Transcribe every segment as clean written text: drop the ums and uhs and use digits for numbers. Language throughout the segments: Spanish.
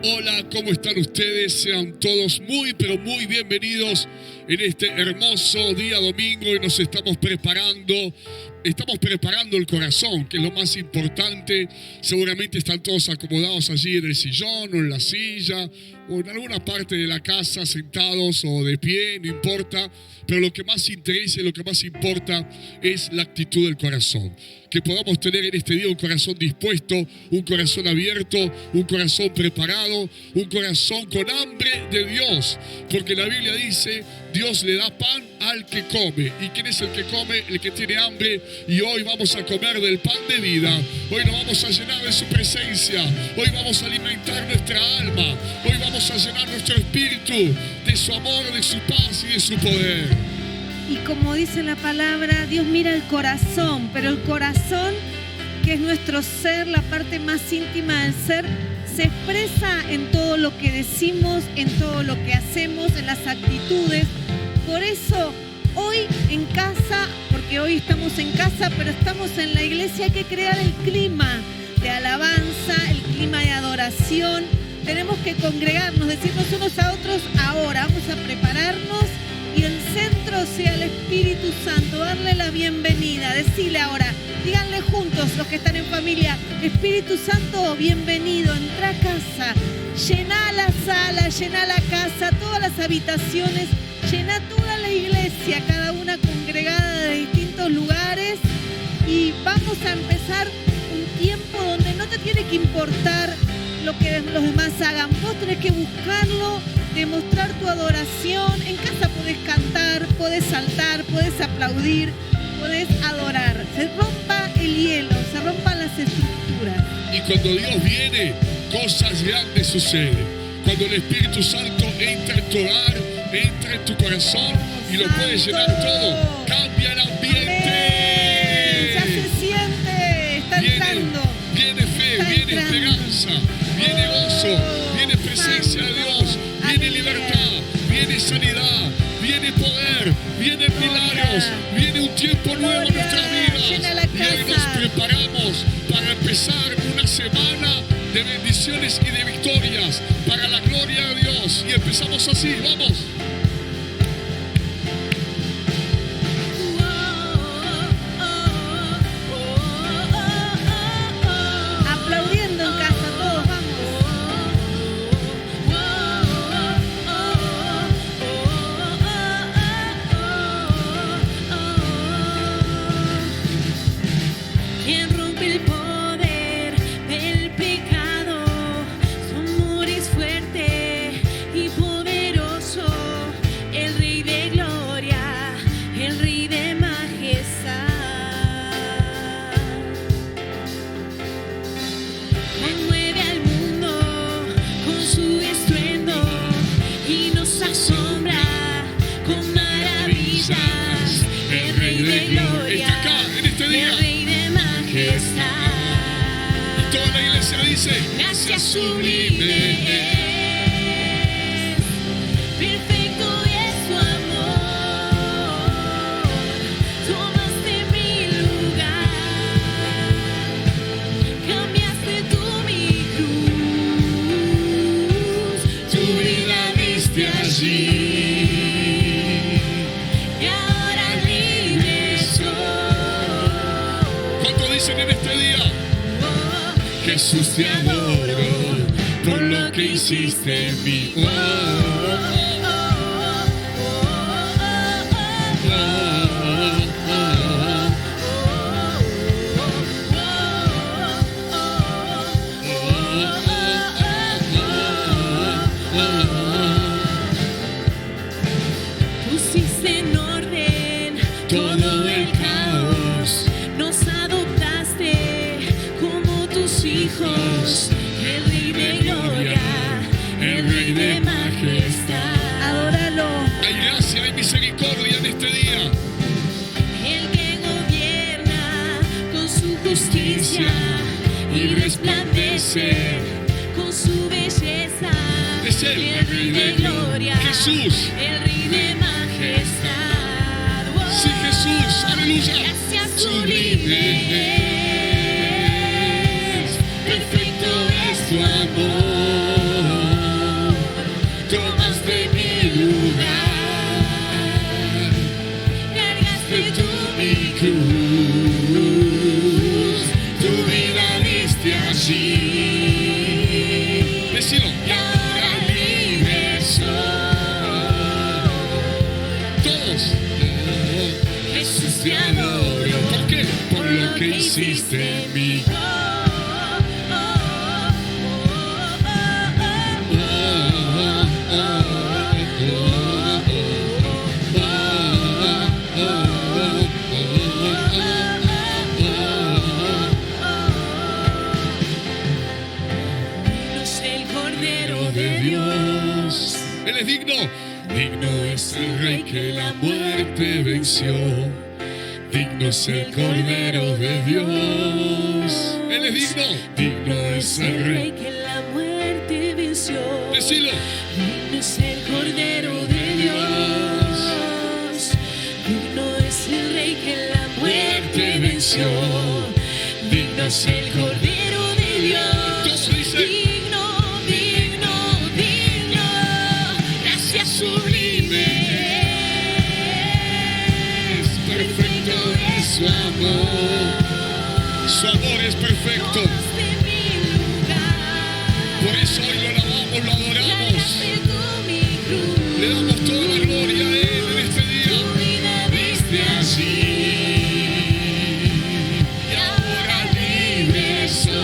Hola, ¿cómo están ustedes? Sean todos muy, pero muy bienvenidos en este hermoso día domingo y nos estamos preparando el corazón, que es lo más importante. Seguramente están todos acomodados allí en el sillón o en la silla o en alguna parte de la casa, sentados o de pie, no importa. Pero lo que más interesa y lo que más importa es la actitud del corazón. Que podamos tener en este día un corazón dispuesto, un corazón abierto, un corazón preparado, un corazón con hambre de Dios. Porque la Biblia dice, Dios le da pan al que come. ¿Y quién es el que come? El que tiene hambre. Y hoy vamos a comer del pan de vida. Hoy nos vamos a llenar de su presencia. Hoy vamos a alimentar nuestra alma. Hoy vamos a llenar nuestro espíritu de su amor, de su paz y de su poder. Y como dice la palabra, Dios mira el corazón, pero el corazón, que es nuestro ser, la parte más íntima del ser, se expresa en todo lo que decimos, en todo lo que hacemos, en las actitudes. Por eso, hoy en casa, porque hoy estamos en casa, pero estamos en la iglesia, hay que crear el clima de alabanza, el clima de adoración. Tenemos que congregarnos, decirnos unos a otros, ahora vamos a prepararnos. Y el centro sea el Espíritu Santo, darle la bienvenida, decirle ahora, díganle juntos los que están en familia, Espíritu Santo, bienvenido, entra a casa, llena la sala, llena la casa, todas las habitaciones, llena toda la iglesia, cada una congregada de distintos lugares, y vamos a empezar un tiempo donde no te tiene que importar lo que los demás hagan, vos tenés que buscarlo, demostrar tu adoración. En casa podés cantar, podés saltar, podés aplaudir, podés adorar. Se rompa el hielo, se rompan las estructuras. Y cuando Dios viene, cosas grandes suceden. Cuando el Espíritu Santo entra en tu hogar, entra en tu corazón y lo puede llenar todo, cambia el ambiente. Amén. Ya se siente, está entrando. Viene fe, viene esperanza, viene gozo, viene presencia de Dios, viene libertad, viene sanidad, viene poder, vienen milagros, viene un tiempo nuevo en nuestras vidas. Y hoy nos preparamos para empezar una semana de bendiciones y de victorias para la gloria de Dios. Y empezamos así, vamos. Gracia sublime es, perfecto es tu amor, tomaste mi lugar, cambiaste tú mi cruz, tu vida diste allí, y ahora libre soy. ¿Cuánto dicen en este día? Jesús, te adoro por lo que hiciste en mí. Pusiste en orden todo el caos, nos adoptaste como tus hijos, el Rey de gloria, el Rey de majestad. Adóralo. Hay gracia, hay misericordia en este día. El que gobierna con su justicia y resplandece con su belleza. Es Él, el Rey de gloria, Jesús. el Rey de majestad. Sí, Jesús, aleluya. Gracia sublime es, perfecto es tu amor. que hiciste en mí. Él es digno. Digno es el Rey que la muerte venció. Digno es el Cordero de Dios. Él es digno. Digno es el Rey que la muerte venció. Decilo. Digno es el Cordero de Dios. Digno es el Rey que la muerte venció. Digno es el Cordero de Dios. Digno, digno, digno. Gracias sublime. Es perfecto es su amor. Su amor es perfecto. Por eso hoy lo alabamos, lo adoramos. Le damos toda la gloria a Él en este día. Desde allí y ahora libre soy.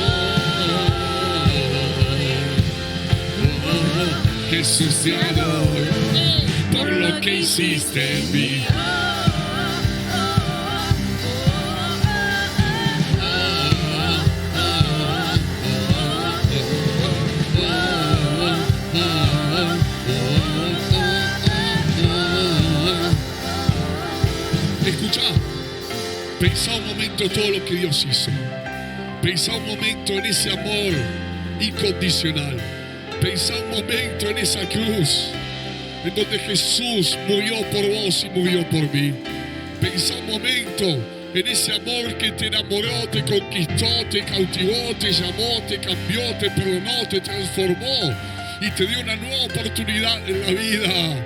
Jesús te adoro por lo que hiciste en mí. Escucha, pensá un momento todo lo que Dios hizo. Pensá un momento en ese amor incondicional. Pensá un momento en esa cruz en donde Jesús murió por vos y murió por mí. Pensá un momento en ese amor que te enamoró, te conquistó, te cautivó, te llamó, te cambió, te perdonó, te transformó y te dio una nueva oportunidad en la vida.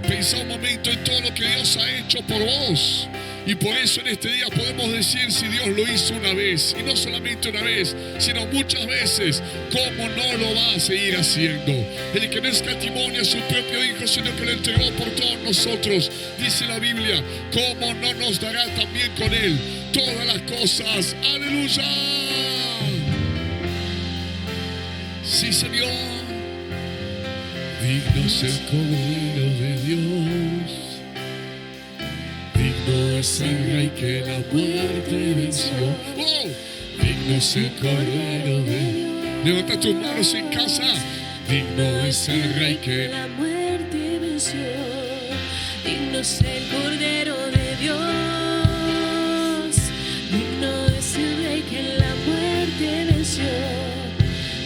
Pensá un momento en todo lo que Dios ha hecho por vos. Y por eso en este día podemos decir, si Dios lo hizo una vez, y no solamente una vez, sino muchas veces, ¿cómo no lo va a seguir haciendo? El que no escatimó a su propio Hijo, sino que lo entregó por todos nosotros, dice la Biblia, ¿cómo no nos dará también con Él todas las cosas? ¡Aleluya! Sí, Señor. Digno es el Cordero de Dios. Digno es el Rey que la muerte venció. ¡Oh! Digno es el Cordero de Dios. Levanta tus manos en casa. Digno es el Rey que la muerte venció. Digno es el Cordero de Dios. Digno es el Rey que la muerte venció.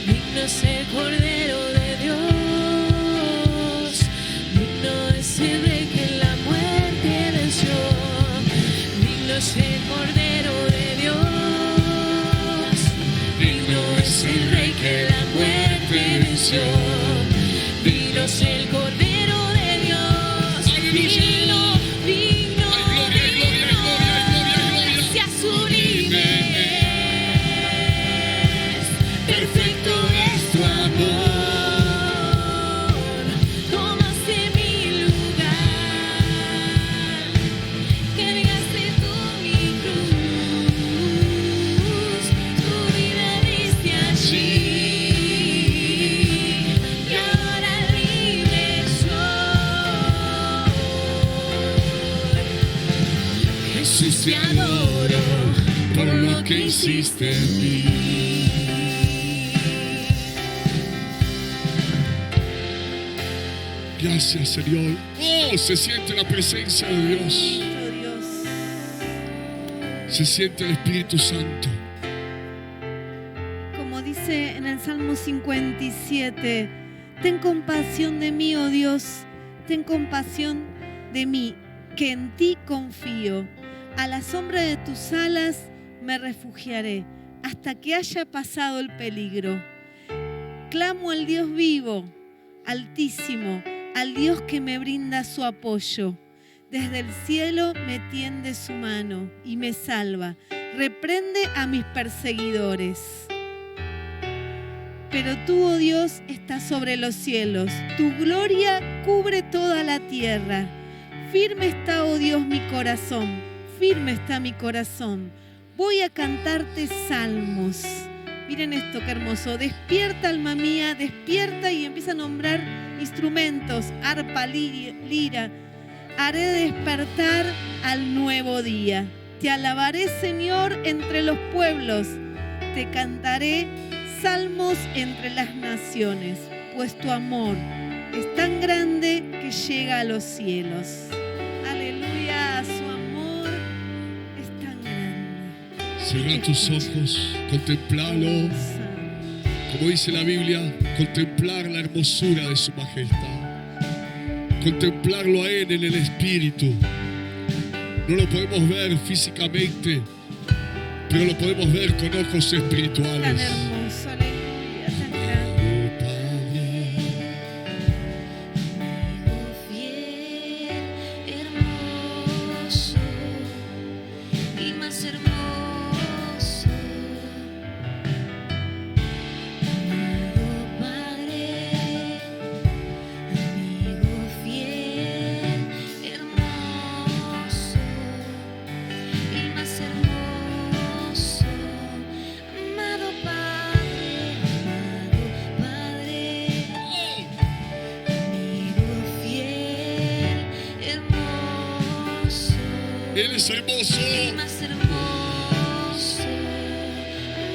Digno es el Cordero de Dios. Digno es el Rey que la muerte venció. Digno es el Cordero de Dios. Digno es el Rey que la muerte venció. Digno es el Cordero de Dios. Digno, digno, digno. Gracias sublimes. Perfecto es tu amor. Tomaste mi lugar. Cargaste tú mi cruz. Tu vida diste allí. Y ahora libre soy. Jesús te adoro por lo que hiciste en mí. Gracias, Señor. Oh, se siente la presencia de Dios. Oh, Dios. Se siente el Espíritu Santo. Como dice en el Salmo 57, ten compasión de mí, oh Dios, ten compasión de mí, que en ti confío. A la sombra de tus alas me refugiaré, hasta que haya pasado el peligro. Clamo al Dios vivo, Altísimo, al Dios que me brinda su apoyo. Desde el cielo me tiende su mano y me salva. Reprende a mis perseguidores. Pero tú, oh Dios, estás sobre los cielos. Tu gloria cubre toda la tierra. Firme está, oh Dios, mi corazón. Firme está mi corazón. voy a cantarte salmos. Miren esto, qué hermoso. Despierta, alma mía, despierta, y empieza a nombrar instrumentos, arpa, lira. Haré despertar al nuevo día. Te alabaré, Señor, entre los pueblos. Te cantaré salmos entre las naciones, pues tu amor es tan grande que llega a los cielos. Aleluya, su amor es tan grande. Cierra tus ojos, contemplalo. Como dice la Biblia, contemplar la hermosura de su majestad. Contemplarlo a Él en el Espíritu. No lo podemos ver físicamente, pero lo podemos ver con ojos Tan espirituales. hermoso, aleluya, tan grande. Fiel, hermoso y más hermoso, amado Padre, amigo fiel, hermoso y más hermoso, amado Padre, amigo fiel, hermoso. Él es hermoso. El más hermoso,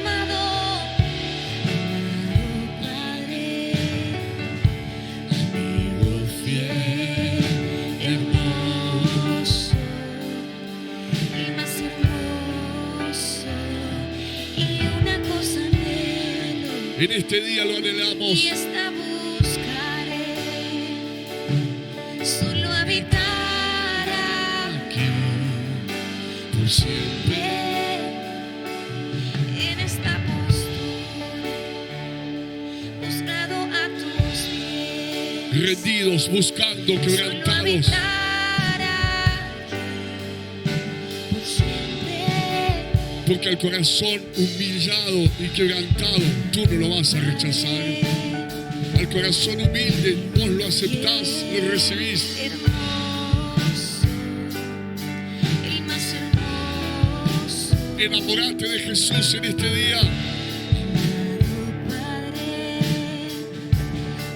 amado Padre, amigo fiel, hermoso, el más hermoso, y una cosa anhelo, En este día lo anhelamos. y esta buscaré, solo habitar Aquí, por siempre. en esta postura, buscado a tus pies, Rendidos, buscando, solo quebrantados. habitar aquí, por siempre, Porque al corazón humillado y quebrantado, tú no lo vas a rechazar. Al corazón humilde, vos lo aceptás, lo recibís. hermoso, el más hermoso, Enamorate de Jesús en este día. Padre,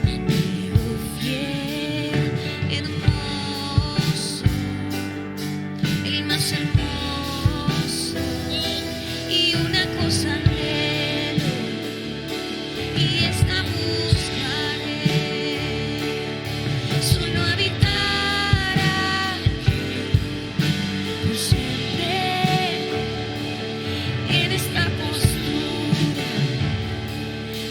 amigo fiel, hermoso, el más hermoso, y una cosa anhelo, y esta buscaré, solo habitar aquí, por siempre, en esta postura,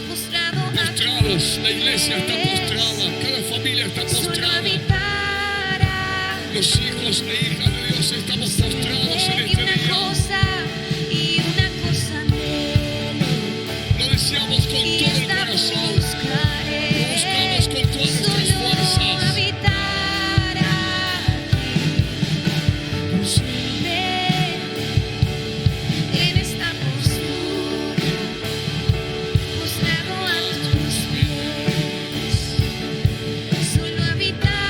postrado a Postrados, la iglesia está postrada, cada familia está solo postrada. habitar aquí. Los hijos e hijas de Dios estamos postrados en Y este una día. cosa anhelo, Lo deseamos con y todo el esta corazón. buscaré, Lo buscamos con todas nuestras solo fuerzas. habitar aquí, por siempre, en esta postura, postrado a tus pies, solo habitar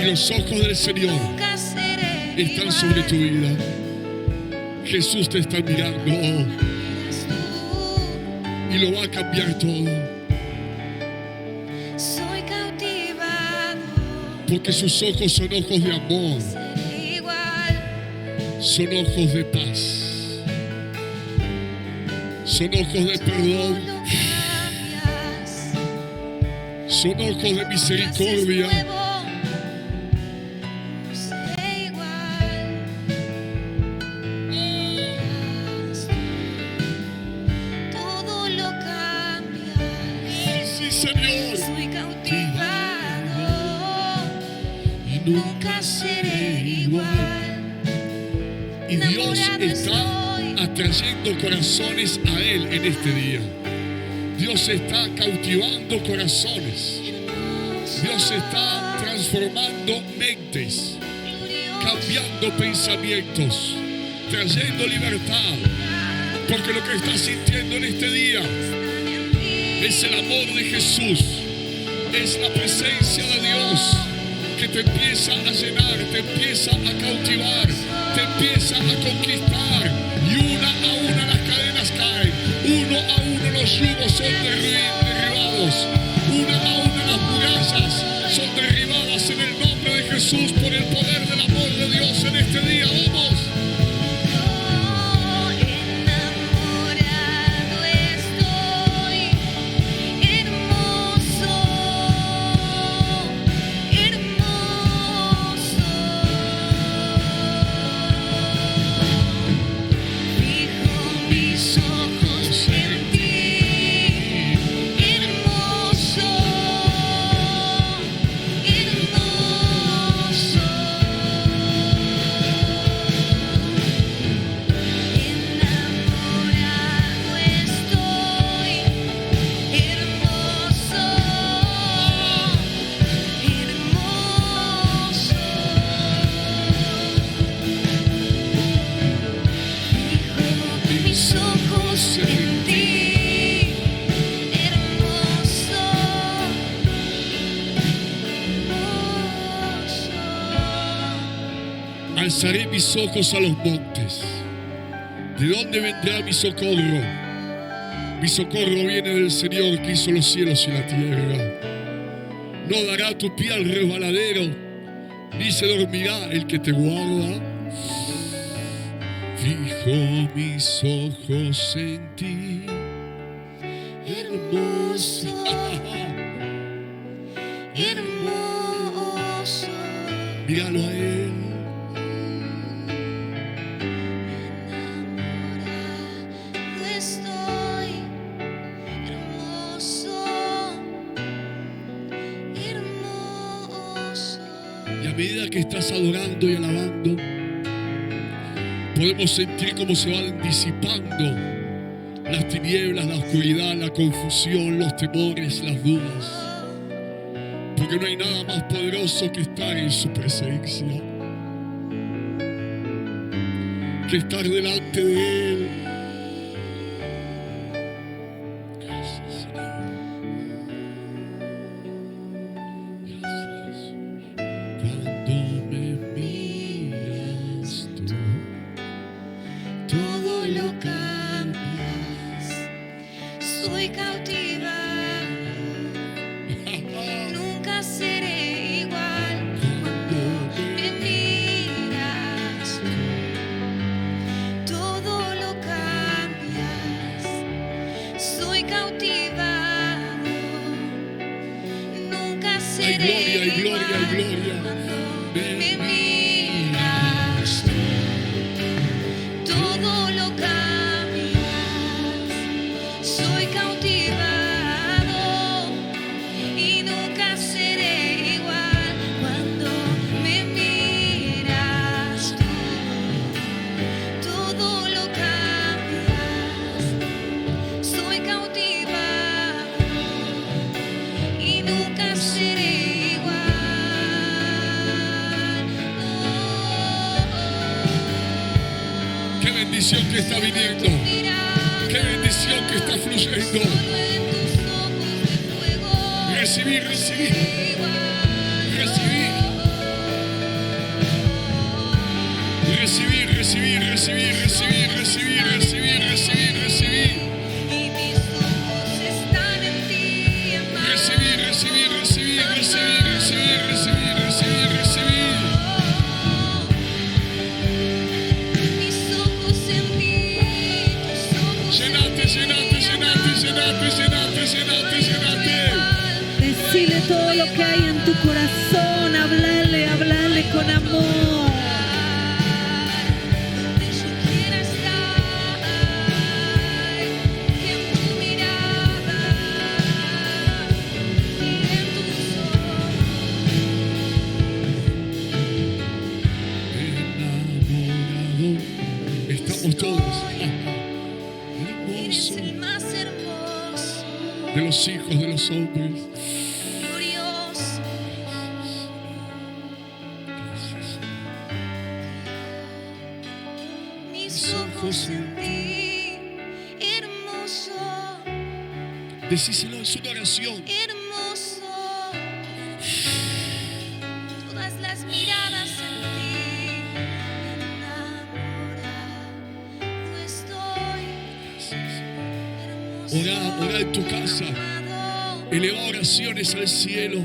los ojos del Señor nunca seré están igual. sobre tu vida. Jesús te está mirando Eres tú. y lo va a cambiar todo. Soy cautivado, Porque sus ojos son ojos de amor, seré igual. son ojos de paz, son ojos de perdón, Todo lo cambias, son ojos de me haces misericordia. nuevo, seré igual. Todo lo cambias, Sí, Señor. soy cautivado, Y nunca seré igual. Y Dios Enamorado está estoy. atrayendo corazones a Él en este día. Dios está cautivando corazones. Dios está transformando mentes, cambiando pensamientos, trayendo libertad. Porque lo que estás sintiendo en este día es el amor de Jesús, es la presencia de Dios que te empieza a llenar, te empieza a cautivar, te empieza a conquistar. Y una a una las cadenas caen, uno a uno los yugos son derribados, una a una las murallas son derribadas en el nombre de Jesús por el poder del amor de Dios en este día. ¡Vamos! Enamorado estoy, hermoso, hermoso. Fijo mis ojos en ti, hermoso, hermoso. Enamorado estoy, hermoso, hermoso. Fijo mis ojos en ti, hermoso, hermoso. Alzaré mis ojos a los montes. ¿De dónde vendrá mi socorro? Mi socorro viene del Señor que hizo los cielos y la tierra. No dará tu pie al resbaladero, ni se dormirá el que te guarda. Fijo mis ojos en ti, hermoso. Hermoso, Míralo a Él. enamorado estoy, hermoso, hermoso. Y a medida que estás adorando y alabando, podemos sentir cómo se van disipando las tinieblas, la oscuridad, la confusión, los temores, las dudas. Porque no hay nada más poderoso que estar en su presencia, que estar delante de Él. Gracias, Señor. Gracias, Jesús. Cuando me miras tú, Todo lo cambias, soy cautivado, nunca seré igual. Cuando me miras, todo lo cambias, soy cautivado, nunca seré Hay gloria, hay gloria, hay igual. gloria. Cuando me miras, todo lo cambias, soy cautivado y nunca seré igual. Cuando me miras tú, todo lo cambias, soy cautivado y nunca seré igual. Qué bendición que está viniendo. Qué bendición que está fluyendo. Recibí, recibí, recibí. recibir, recibir, recibir, recibir, recibir, recibir, recibir. Y mis ojos están en ti, amado. Recibir, recibir, recibir, recibir, recibir, recibir, recibir, recibir. Mis ojos en ti, tus ojos Llenate, llenate, llenate, llenate, llenate, llenate, llenate. Decile todo lo que hay en tu corazón, hablarle, hablarle con amor. donde yo quiera estar, que en tu mirada y en tus ojos. Enamorado. Estamos todos. Eres Hermoso. el más hermoso, De los hijos de los hombres. glorioso. Mis ojos en ti, hermoso, Decíselo, es una oración. hermoso. Todas las miradas en ti, enamorado estoy. Hermoso, Orá, orá en tu casa. amado. Eleva oraciones al cielo.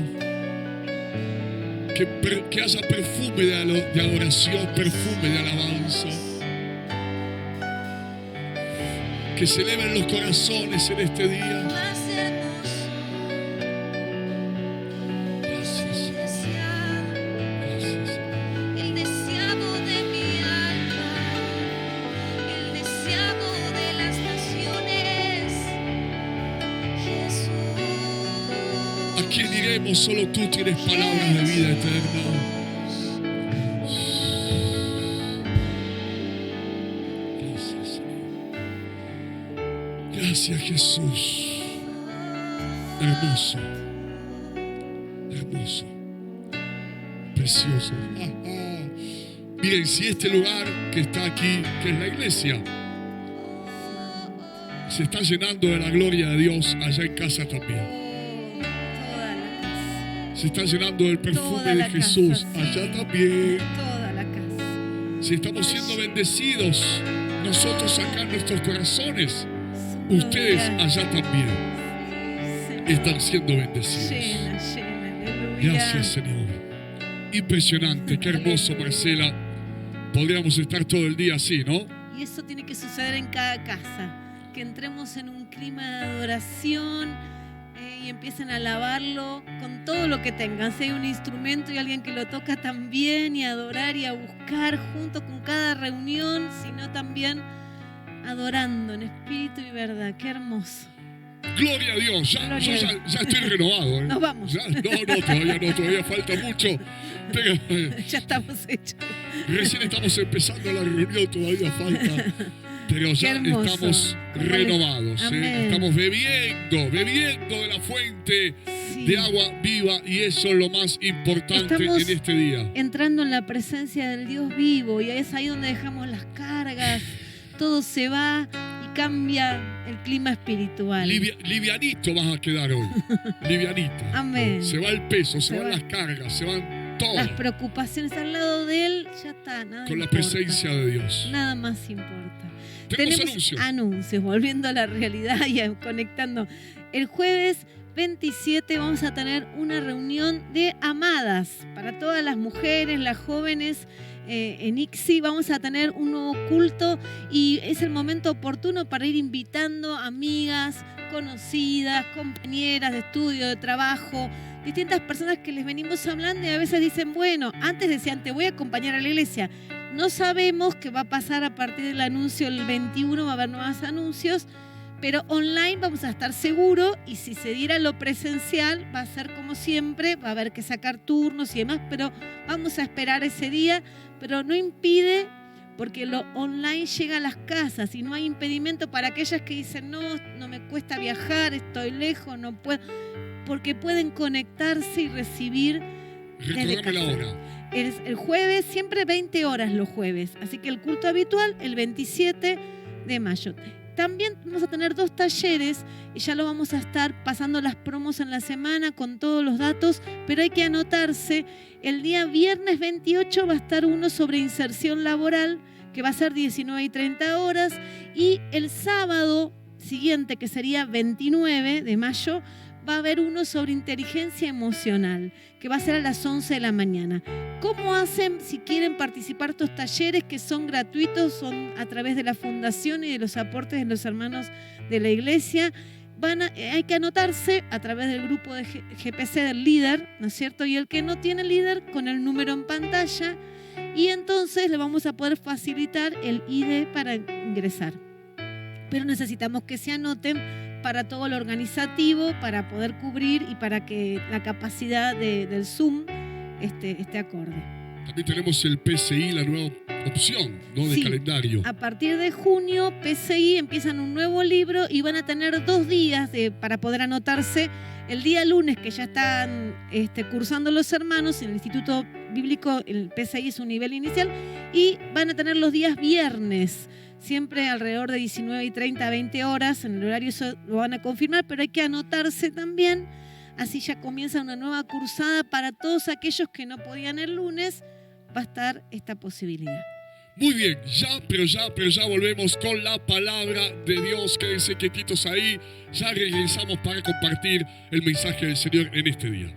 Que haya perfume de adoración, perfume de alabanza. Que se eleven los corazones en este día. Más hermoso, Gracias, deseado, gracias. el deseado de mi alma, el deseado de las naciones, Jesús. ¿A quién iremos? Solo tú tienes palabras de vida eterna. Gracias, Señor. Gracias, Jesús. Hermoso. Hermoso. Precioso. Miren, si este lugar que está aquí, que es la iglesia, se está llenando de la gloria de Dios, allá en casa también. Toda la casa, Se está llenando del perfume Toda de la Jesús, casa, sí. allá también. toda la casa. Si estamos siendo bendecidos, nosotros acá en nuestros corazones, ustedes allá también están siendo bendecidos. Llena, llena, aleluya. Gracias, Señor. Impresionante, qué hermoso, Marcela. Podríamos estar todo el día así, ¿no? Y eso tiene que suceder en cada casa. Que entremos en un clima de adoración y empiecen a alabarlo con todo lo que tengan. Si hay un instrumento y alguien que lo toca también, y a adorar y a buscar junto con cada reunión, sino también adorando en espíritu y verdad. Qué hermoso. Gloria a Dios, ya estoy renovado. ¿eh? Nos vamos. Ya, no, todavía falta mucho. Pero, Ya estamos hechos. recién estamos empezando la reunión, todavía falta. Pero ya hermoso. estamos renovados. Amén. Estamos bebiendo de la fuente Sí. de agua viva, y eso es lo más importante Estamos en este día. entrando en la presencia del Dios vivo, y es ahí donde dejamos las cargas, todo se va y cambia el clima espiritual. Livianito vas a quedar hoy. Livianita. Amén. Se va el peso, se Se van va. las cargas, se van todas. Las preocupaciones al lado de Él, ya está, nada Con la importa. presencia de Dios. Nada más importa. Tenemos anuncios. Volviendo a la realidad y conectando. El jueves 27 vamos a tener una reunión de amadas para todas las mujeres, las jóvenes. En ICSI vamos a tener un nuevo culto y es el momento oportuno para ir invitando amigas, conocidas, compañeras de estudio, de trabajo, distintas personas que les venimos hablando, y a veces dicen, bueno, antes decían, te voy a acompañar a la iglesia. No sabemos qué va a pasar a partir del anuncio el 21, va a haber nuevos anuncios, pero online vamos a estar seguros, y si se diera lo presencial va a ser como siempre, va a haber que sacar turnos y demás, pero vamos a esperar ese día, pero no impide, porque lo online llega a las casas y no hay impedimento para aquellas que dicen, no me cuesta viajar, estoy lejos, no puedo, porque pueden conectarse y recibir. Recordame la hora. Es el jueves, siempre 20 horas los jueves. Así que el culto habitual, el 27 de mayo. También vamos a tener 2 talleres y ya lo vamos a estar pasando las promos en la semana con todos los datos, pero hay que anotarse. El día viernes 28 va a estar uno sobre inserción laboral, que va a ser 19 y 30 horas. Y el sábado siguiente, que sería 29 de mayo, va a haber uno sobre inteligencia emocional, que va a ser a las 11 de la mañana. ¿Cómo hacen si quieren participar de estos talleres que son gratuitos? Son a través de la fundación y de los aportes de los hermanos de la iglesia. Hay que anotarse a través del grupo de GPC del líder, ¿no es cierto? Y el que no tiene líder, con el número en pantalla, y entonces le vamos a poder facilitar el ID para ingresar. Pero necesitamos que se anoten para todo lo organizativo, para poder cubrir y para que la capacidad del Zoom esté acorde. También tenemos el PCI, la nueva opción, ¿no?, de Sí, calendario. a partir de junio, PCI empiezan un nuevo libro y van a tener 2 días para poder anotarse. El día lunes, que ya están cursando los hermanos en el Instituto Bíblico, el PCI es un nivel inicial, y van a tener los días viernes, siempre alrededor de 19 y 30 a 20 horas. En el horario eso lo van a confirmar, pero hay que anotarse también. Así ya comienza una nueva cursada para todos aquellos que no podían el lunes. Va a estar esta posibilidad. Muy bien, pero ya volvemos con la palabra de Dios. Quédense quietitos ahí. Ya regresamos para compartir el mensaje del Señor en este día.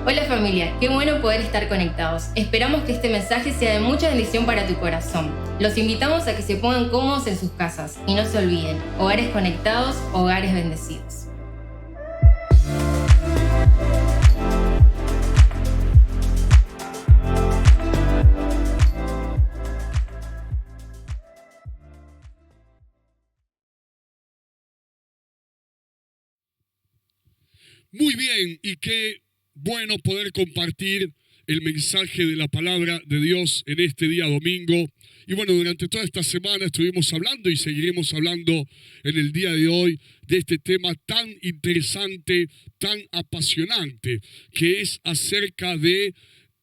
Hola familia, qué bueno poder estar conectados. Esperamos que este mensaje sea de mucha bendición para tu corazón. Los invitamos a que se pongan cómodos en sus casas y no se olviden, hogares conectados, hogares bendecidos. Muy bien, y qué bueno poder compartir el mensaje de la palabra de Dios en este día domingo. Y bueno, durante toda esta semana estuvimos hablando y seguiremos hablando en el día de hoy de este tema tan interesante, tan apasionante, que es acerca de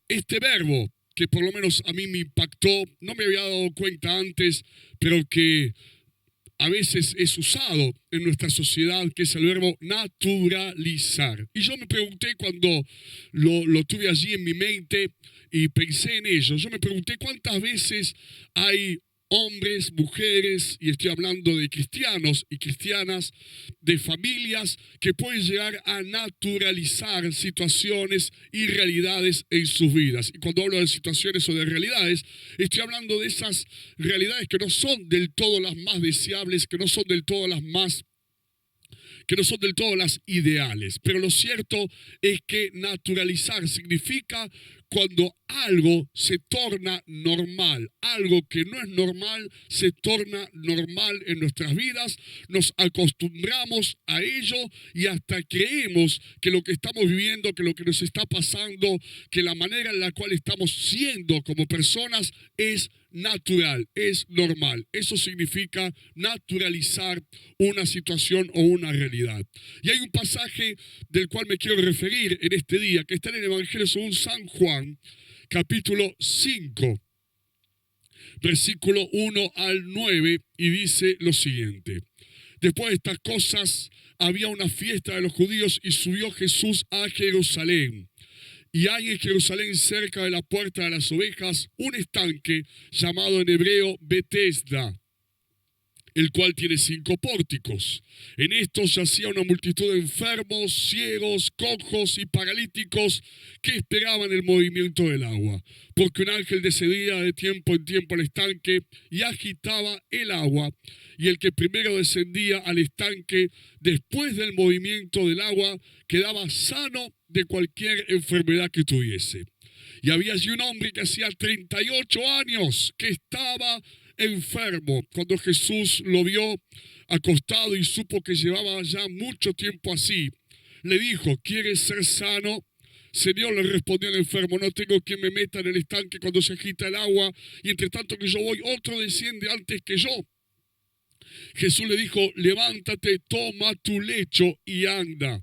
este verbo que por lo menos a mí me impactó. No me había dado cuenta antes, pero que a veces es usado en nuestra sociedad, que es el verbo naturalizar. Y yo me pregunté cuando lo tuve allí en mi mente y pensé en ello, yo me pregunté cuántas veces hay hombres, mujeres, y estoy hablando de cristianos y cristianas, de familias que pueden llegar a naturalizar situaciones y realidades en sus vidas. Y cuando hablo de situaciones o de realidades, estoy hablando de esas realidades que no son del todo las más deseables, que no son del todo las ideales. Pero lo cierto es que naturalizar significa cuando algo se torna normal, algo que no es normal se torna normal en nuestras vidas, nos acostumbramos a ello y hasta creemos que lo que estamos viviendo, que lo que nos está pasando, que la manera en la cual estamos siendo como personas es natural, es normal. Eso significa naturalizar una situación o una realidad. Y hay un pasaje del cual me quiero referir en este día, que está en el Evangelio según San Juan, capítulo 5, versículo 1 al 9, y dice lo siguiente: después de estas cosas había una fiesta de los judíos y subió Jesús a Jerusalén. Y hay en Jerusalén, cerca de la puerta de las ovejas, un estanque llamado en hebreo Betesda, el cual tiene 5 pórticos. En estos yacía una multitud de enfermos, ciegos, cojos y paralíticos que esperaban el movimiento del agua, porque un ángel descendía de tiempo en tiempo al estanque y agitaba el agua, y el que primero descendía al estanque después del movimiento del agua quedaba sano de cualquier enfermedad que tuviese. Y había allí un hombre que hacía 38 años que estaba enfermo. Cuando Jesús lo vio acostado y supo que llevaba ya mucho tiempo así, le dijo: ¿quieres ser sano? Señor, le respondió el enfermo: no tengo quien me meta en el estanque cuando se agita el agua, y entre tanto que yo voy, otro desciende antes que yo. Jesús le dijo: levántate, toma tu lecho y anda.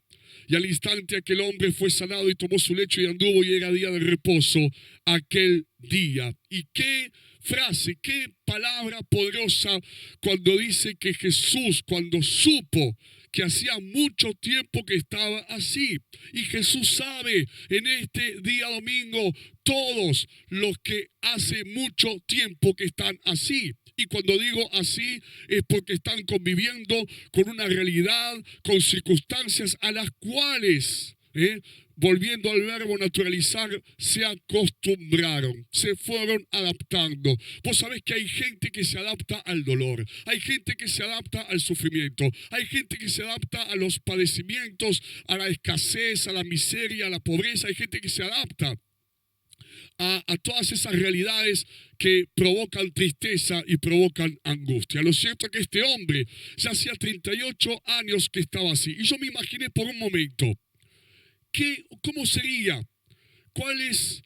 Y al instante aquel hombre fue sanado y tomó su lecho y anduvo, y era día de reposo aquel día. Y qué frase, qué palabra poderosa cuando dice que Jesús, cuando supo que hacía mucho tiempo que estaba así. Y Jesús sabe en este día domingo todos los que hace mucho tiempo que están así. Y cuando digo así es porque están conviviendo con una realidad, con circunstancias a las cuales, volviendo al verbo naturalizar, se acostumbraron, se fueron adaptando. Vos sabés que hay gente que se adapta al dolor, hay gente que se adapta al sufrimiento, hay gente que se adapta a los padecimientos, a la escasez, a la miseria, a la pobreza, hay gente que se adapta a todas esas realidades que provocan tristeza y provocan angustia. Lo cierto es que este hombre ya hacía 38 años que estaba así. Y yo me imaginé por un momento, ¿cómo sería? ¿Cuáles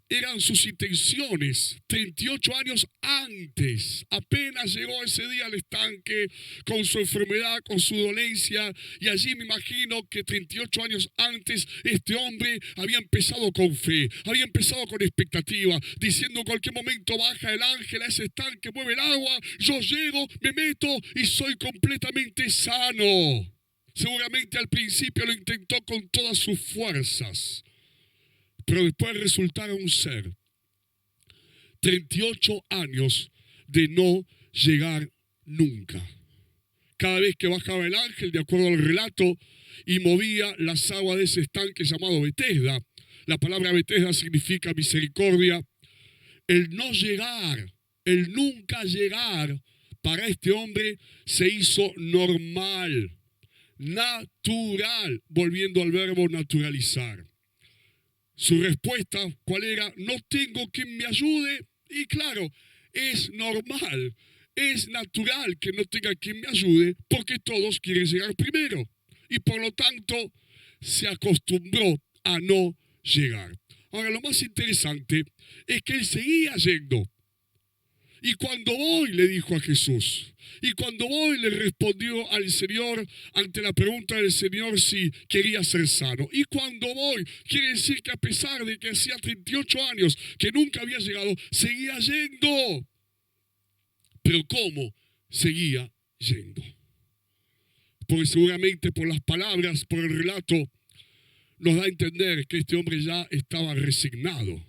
eran sus intenciones 38 años antes? Apenas llegó ese día al estanque con su enfermedad, con su dolencia, y allí me imagino que 38 años antes este hombre había empezado con fe, había empezado con expectativa, diciendo: en cualquier momento baja el ángel a ese estanque, mueve el agua, yo llego, me meto y soy completamente sano. Seguramente al principio lo intentó con todas sus fuerzas, pero después resultaron ser 38 años de no llegar nunca. Cada vez que bajaba el ángel, de acuerdo al relato, y movía las aguas de ese estanque llamado Betesda. La palabra Betesda significa misericordia. El no llegar, el nunca llegar, para este hombre se hizo normal, natural, volviendo al verbo naturalizar. Su respuesta, ¿cuál era? No tengo quien me ayude. Y claro, es normal, es natural que no tenga quien me ayude, porque todos quieren llegar primero. Y por lo tanto, se acostumbró a no llegar. Ahora, lo más interesante es que él seguía yendo. Y cuando voy, le dijo a Jesús. Y cuando voy, le respondió al Señor ante la pregunta del Señor si quería ser sano. Y cuando voy, quiere decir que a pesar de que hacía 38 años que nunca había llegado, seguía yendo. Pero ¿cómo seguía yendo? Porque seguramente por las palabras, por el relato, nos da a entender que este hombre ya estaba resignado.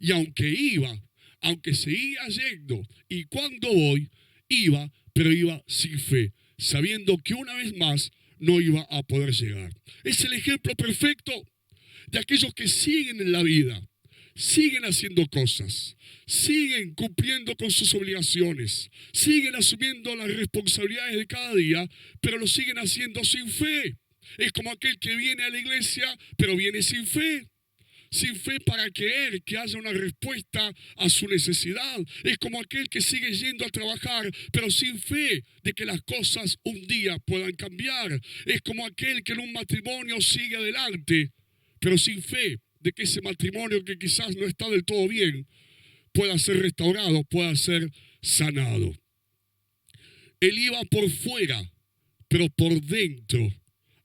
Y aunque seguía yendo, y cuando voy, iba, pero iba sin fe, sabiendo que una vez más no iba a poder llegar. Es el ejemplo perfecto de aquellos que siguen en la vida, siguen haciendo cosas, siguen cumpliendo con sus obligaciones, siguen asumiendo las responsabilidades de cada día, pero lo siguen haciendo sin fe. Es como aquel que viene a la iglesia, pero viene sin fe. Sin fe para creer que haya una respuesta a su necesidad. Es como aquel que sigue yendo a trabajar, pero sin fe de que las cosas un día puedan cambiar. Es como aquel que en un matrimonio sigue adelante, pero sin fe de que ese matrimonio que quizás no está del todo bien pueda ser restaurado, pueda ser sanado. Él iba por fuera, pero por dentro,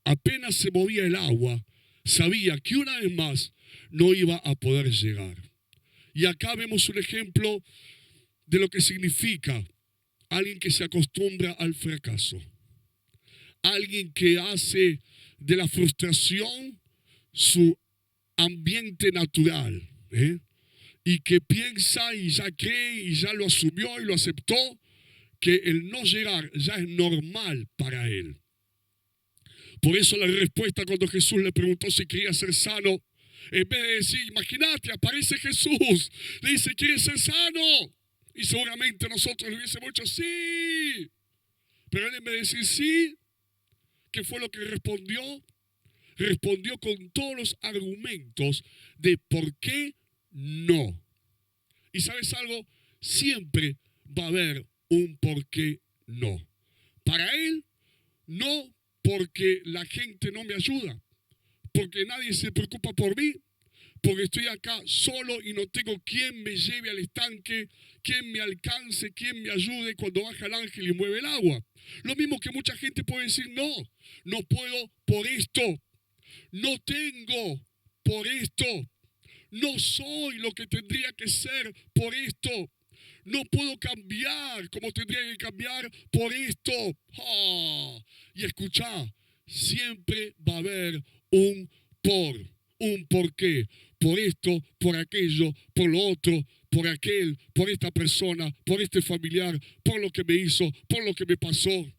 apenas se movía el agua, sabía que una vez más no iba a poder llegar. Y acá vemos un ejemplo de lo que significa alguien que se acostumbra al fracaso. Alguien que hace de la frustración su ambiente natural, y que piensa y ya cree y ya lo asumió y lo aceptó, que el no llegar ya es normal para él. Por eso la respuesta cuando Jesús le preguntó si quería ser sano, en vez de decir, imagínate, aparece Jesús, le dice, ¿quieres ser sano? Y seguramente nosotros le hubiésemos dicho, sí. Pero él en vez de decir sí, ¿qué fue lo que respondió? Respondió con todos los argumentos de por qué no. Y ¿sabes algo? Siempre va a haber un por qué no. Para él, no porque la gente no me ayuda, porque nadie se preocupa por mí, porque estoy acá solo y no tengo quien me lleve al estanque, quien me alcance, quien me ayude cuando baja el ángel y mueve el agua. Lo mismo que mucha gente puede decir, no puedo por esto, no tengo por esto, no soy lo que tendría que ser por esto, no puedo cambiar como tendría que cambiar por esto. Y escuchá, siempre va a haber un por qué, por esto, por aquello, por lo otro, por aquel, por esta persona, por este familiar, por lo que me hizo, por lo que me pasó,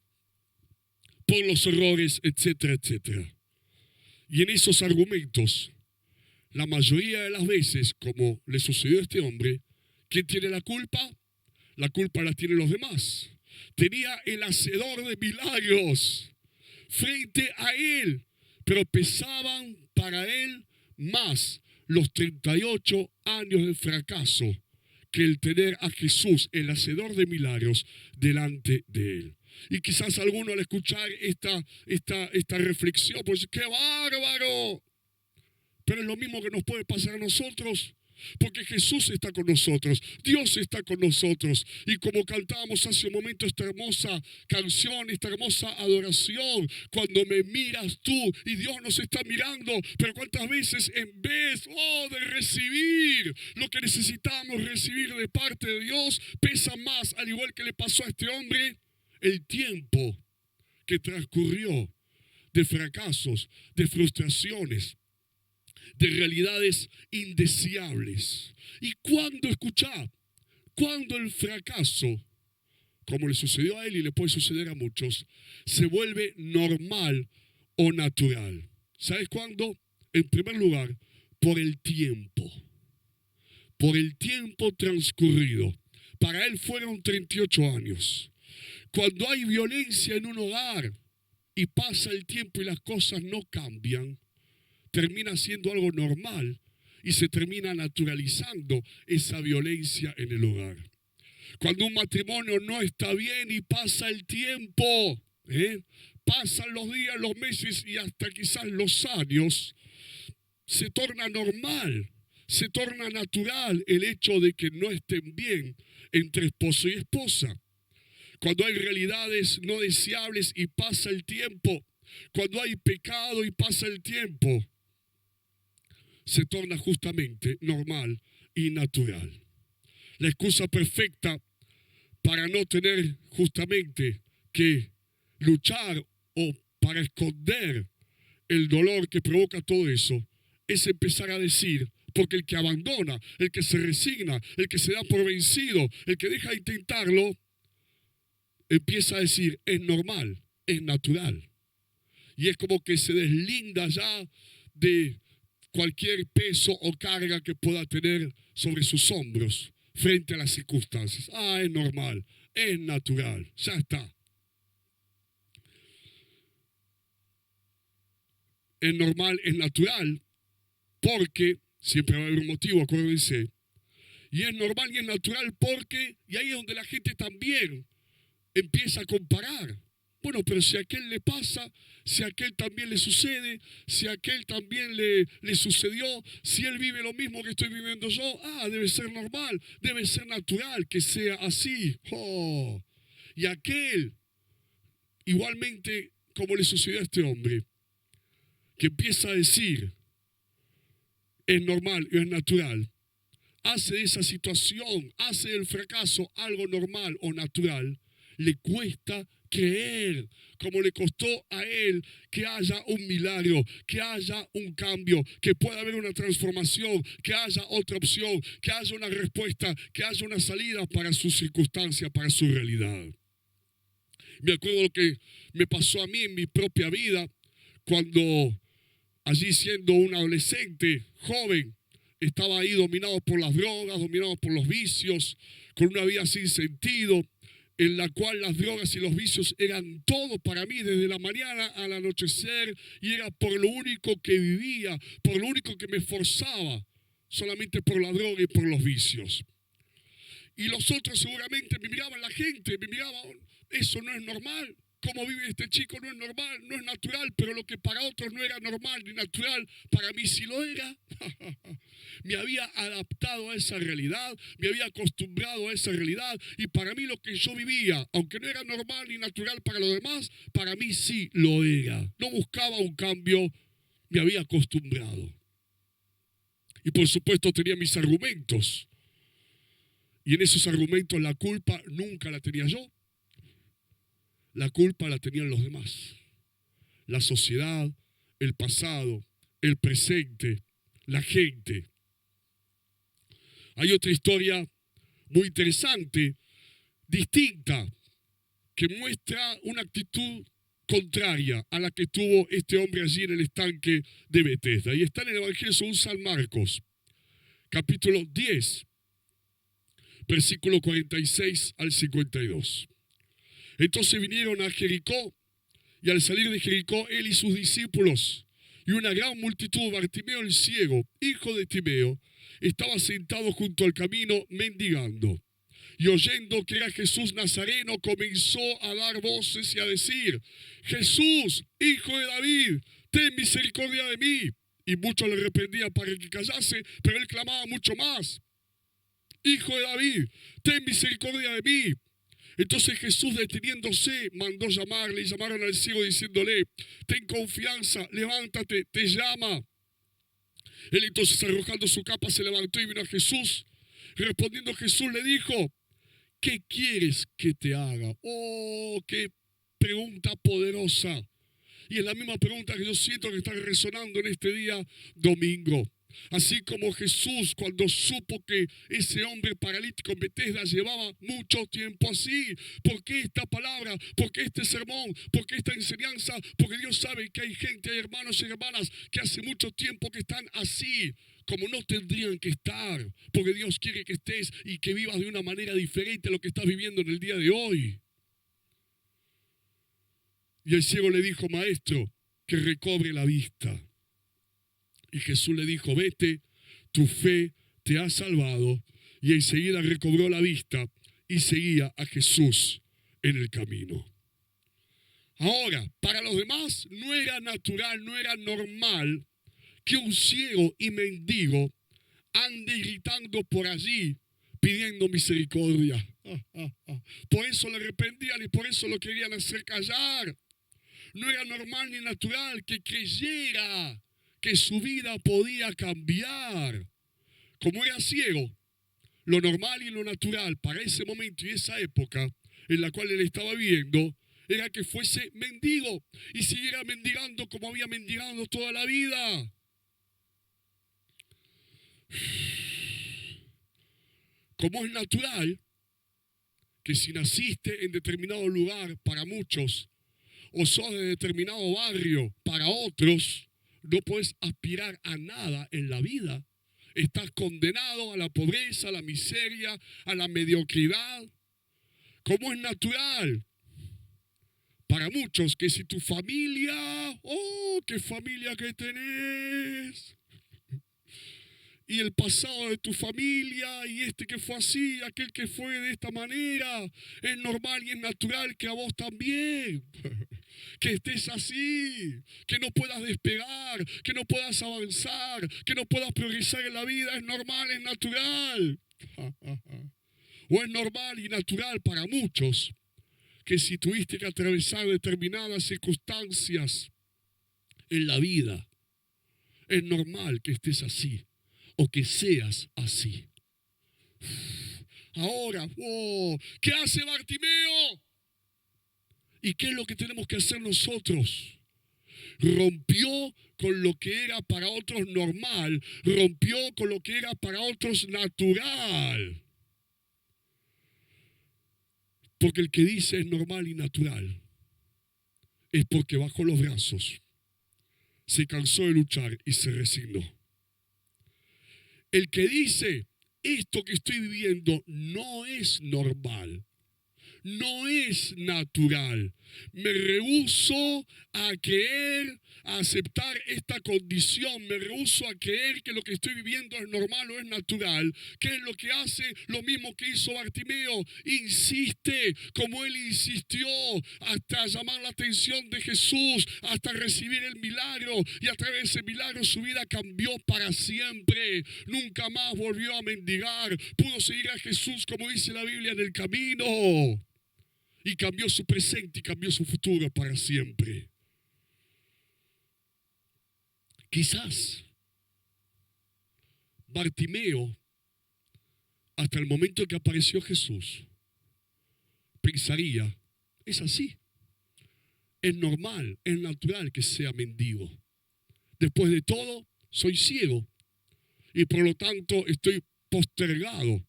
por los errores, etcétera, etcétera. Y en esos argumentos, la mayoría de las veces, como le sucedió a este hombre, ¿quién tiene la culpa? La culpa la tienen los demás. Tenía el hacedor de milagros frente a él, pero pesaban para él más los 38 años de fracaso que el tener a Jesús, el hacedor de milagros, delante de él. Y quizás alguno al escuchar esta reflexión, pues ¡qué bárbaro! Pero es lo mismo que nos puede pasar a nosotros. Porque Jesús está con nosotros, Dios está con nosotros. Y como cantábamos hace un momento esta hermosa canción, esta hermosa adoración, cuando me miras tú y Dios nos está mirando, pero cuántas veces en vez de recibir lo que necesitamos recibir de parte de Dios, pesa más, al igual que le pasó a este hombre, el tiempo que transcurrió de fracasos, de frustraciones, de realidades indeseables. Y cuando el fracaso, como le sucedió a él y le puede suceder a muchos, se vuelve normal o natural. ¿Sabes cuándo? En primer lugar, por el tiempo transcurrido. Para él fueron 38 años. Cuando hay violencia en un hogar y pasa el tiempo y las cosas no cambian, termina siendo algo normal y se termina naturalizando esa violencia en el hogar. Cuando un matrimonio no está bien y pasa el tiempo, pasan los días, los meses y hasta quizás los años, se torna normal, se torna natural el hecho de que no estén bien entre esposo y esposa. Cuando hay realidades no deseables y pasa el tiempo, cuando hay pecado y pasa el tiempo, se torna justamente normal y natural. La excusa perfecta para no tener justamente que luchar o para esconder el dolor que provoca todo eso es empezar a decir, porque el que abandona, el que se resigna, el que se da por vencido, el que deja de intentarlo, empieza a decir, es normal, es natural. Y es como que se deslinda ya de cualquier peso o carga que pueda tener sobre sus hombros frente a las circunstancias. Es normal, es natural, ya está. Es normal, es natural, porque siempre va a haber un motivo, acuérdense. Y es normal y es natural porque, y ahí es donde la gente también empieza a comparar. Bueno, pero si a aquel le pasa, si a aquel también le sucede, si a aquel también le sucedió, si él vive lo mismo que estoy viviendo yo, debe ser normal, debe ser natural que sea así. Y aquel, igualmente como le sucedió a este hombre, que empieza a decir, es normal y es natural, hace de esa situación, hace del fracaso algo normal o natural, le cuesta creer, como le costó a él, que haya un milagro, que haya un cambio, que pueda haber una transformación, que haya otra opción, que haya una respuesta, que haya una salida para su circunstancia, para su realidad. Me acuerdo lo que me pasó a mí en mi propia vida cuando allí siendo un adolescente, joven, estaba ahí dominado por las drogas, dominado por los vicios, con una vida sin sentido, en la cual las drogas y los vicios eran todo para mí, desde la mañana al anochecer, y era por lo único que vivía, por lo único que me esforzaba, solamente por la droga y por los vicios. Y los otros seguramente me miraban, la gente me miraba, eso no es normal. Cómo vive este chico no es normal, no es natural, pero lo que para otros no era normal ni natural, para mí sí lo era. Me había adaptado a esa realidad, me había acostumbrado a esa realidad, y para mí lo que yo vivía, aunque no era normal ni natural para los demás, para mí sí lo era. No buscaba un cambio, me había acostumbrado. Y por supuesto tenía mis argumentos. Y en esos argumentos la culpa nunca la tenía yo. La culpa la tenían los demás. La sociedad, el pasado, el presente, la gente. Hay otra historia muy interesante, distinta, que muestra una actitud contraria a la que tuvo este hombre allí en el estanque de Betesda. Y está en el Evangelio según San Marcos, capítulo 10, versículo 46 al 52. Entonces vinieron a Jericó, y al salir de Jericó, él y sus discípulos, y una gran multitud, Bartimeo el ciego, hijo de Timeo, estaba sentado junto al camino mendigando. Y oyendo que era Jesús Nazareno, comenzó a dar voces y a decir: Jesús, hijo de David, ten misericordia de mí. Y muchos le reprendían para que callase, pero él clamaba mucho más: Hijo de David, ten misericordia de mí. Entonces Jesús, deteniéndose, mandó llamarle, y llamaron al ciego diciéndole: ten confianza, levántate, te llama. Él entonces, arrojando su capa, se levantó y vino a Jesús. Respondiendo Jesús le dijo: ¿qué quieres que te haga? Oh, qué pregunta poderosa. Y es la misma pregunta que yo siento que está resonando en este día domingo. Así como Jesús, cuando supo que ese hombre paralítico en Betesda llevaba mucho tiempo así. ¿Por qué esta palabra? ¿Por qué este sermón? ¿Por qué esta enseñanza? Porque Dios sabe que hay gente, hay hermanos y hermanas que hace mucho tiempo que están así, como no tendrían que estar. Porque Dios quiere que estés y que vivas de una manera diferente a lo que estás viviendo en el día de hoy. Y el ciego le dijo: maestro, que recobre la vista. Y Jesús le dijo: vete, tu fe te ha salvado. Y enseguida recobró la vista y seguía a Jesús en el camino. Ahora, para los demás no era natural, no era normal que un ciego y mendigo ande gritando por allí pidiendo misericordia. Por eso le reprendían y por eso lo querían hacer callar. No era normal ni natural que creyera que su vida podía cambiar. Como era ciego, lo normal y lo natural para ese momento y esa época en la cual él estaba viviendo era que fuese mendigo y siguiera mendigando como había mendigado toda la vida. Como es natural que si naciste en determinado lugar para muchos o sos de determinado barrio para otros, no puedes aspirar a nada en la vida. Estás condenado a la pobreza, a la miseria, a la mediocridad. Como es natural para muchos que si tu familia, oh, qué familia que tenés, y el pasado de tu familia, y este que fue así, aquel que fue de esta manera, es normal y es natural que a vos también, que estés así, que no puedas despegar, que no puedas avanzar, que no puedas progresar en la vida. Es normal, es natural. O es normal y natural para muchos que si tuviste que atravesar determinadas circunstancias en la vida, es normal que estés así o que seas así. Ahora, oh, ¿qué hace Bartimeo? ¿Y qué es lo que tenemos que hacer nosotros? Rompió con lo que era para otros normal, rompió con lo que era para otros natural. Porque el que dice es normal y natural es porque bajó los brazos, se cansó de luchar y se resignó. El que dice esto que estoy viviendo no es normal, no es natural. Me rehúso a creer, a aceptar esta condición. Me rehúso a creer que lo que estoy viviendo es normal o es natural. ¿Qué es lo que hace? Lo mismo que hizo Bartimeo. Insiste, como él insistió, hasta llamar la atención de Jesús, hasta recibir el milagro. Y a través de ese milagro su vida cambió para siempre. Nunca más volvió a mendigar. Pudo seguir a Jesús, como dice la Biblia, en el camino. Y cambió su presente y cambió su futuro para siempre. Quizás Bartimeo, hasta el momento que apareció Jesús, pensaría, es así, es normal, es natural que sea mendigo. Después de todo, soy ciego y por lo tanto estoy postergado,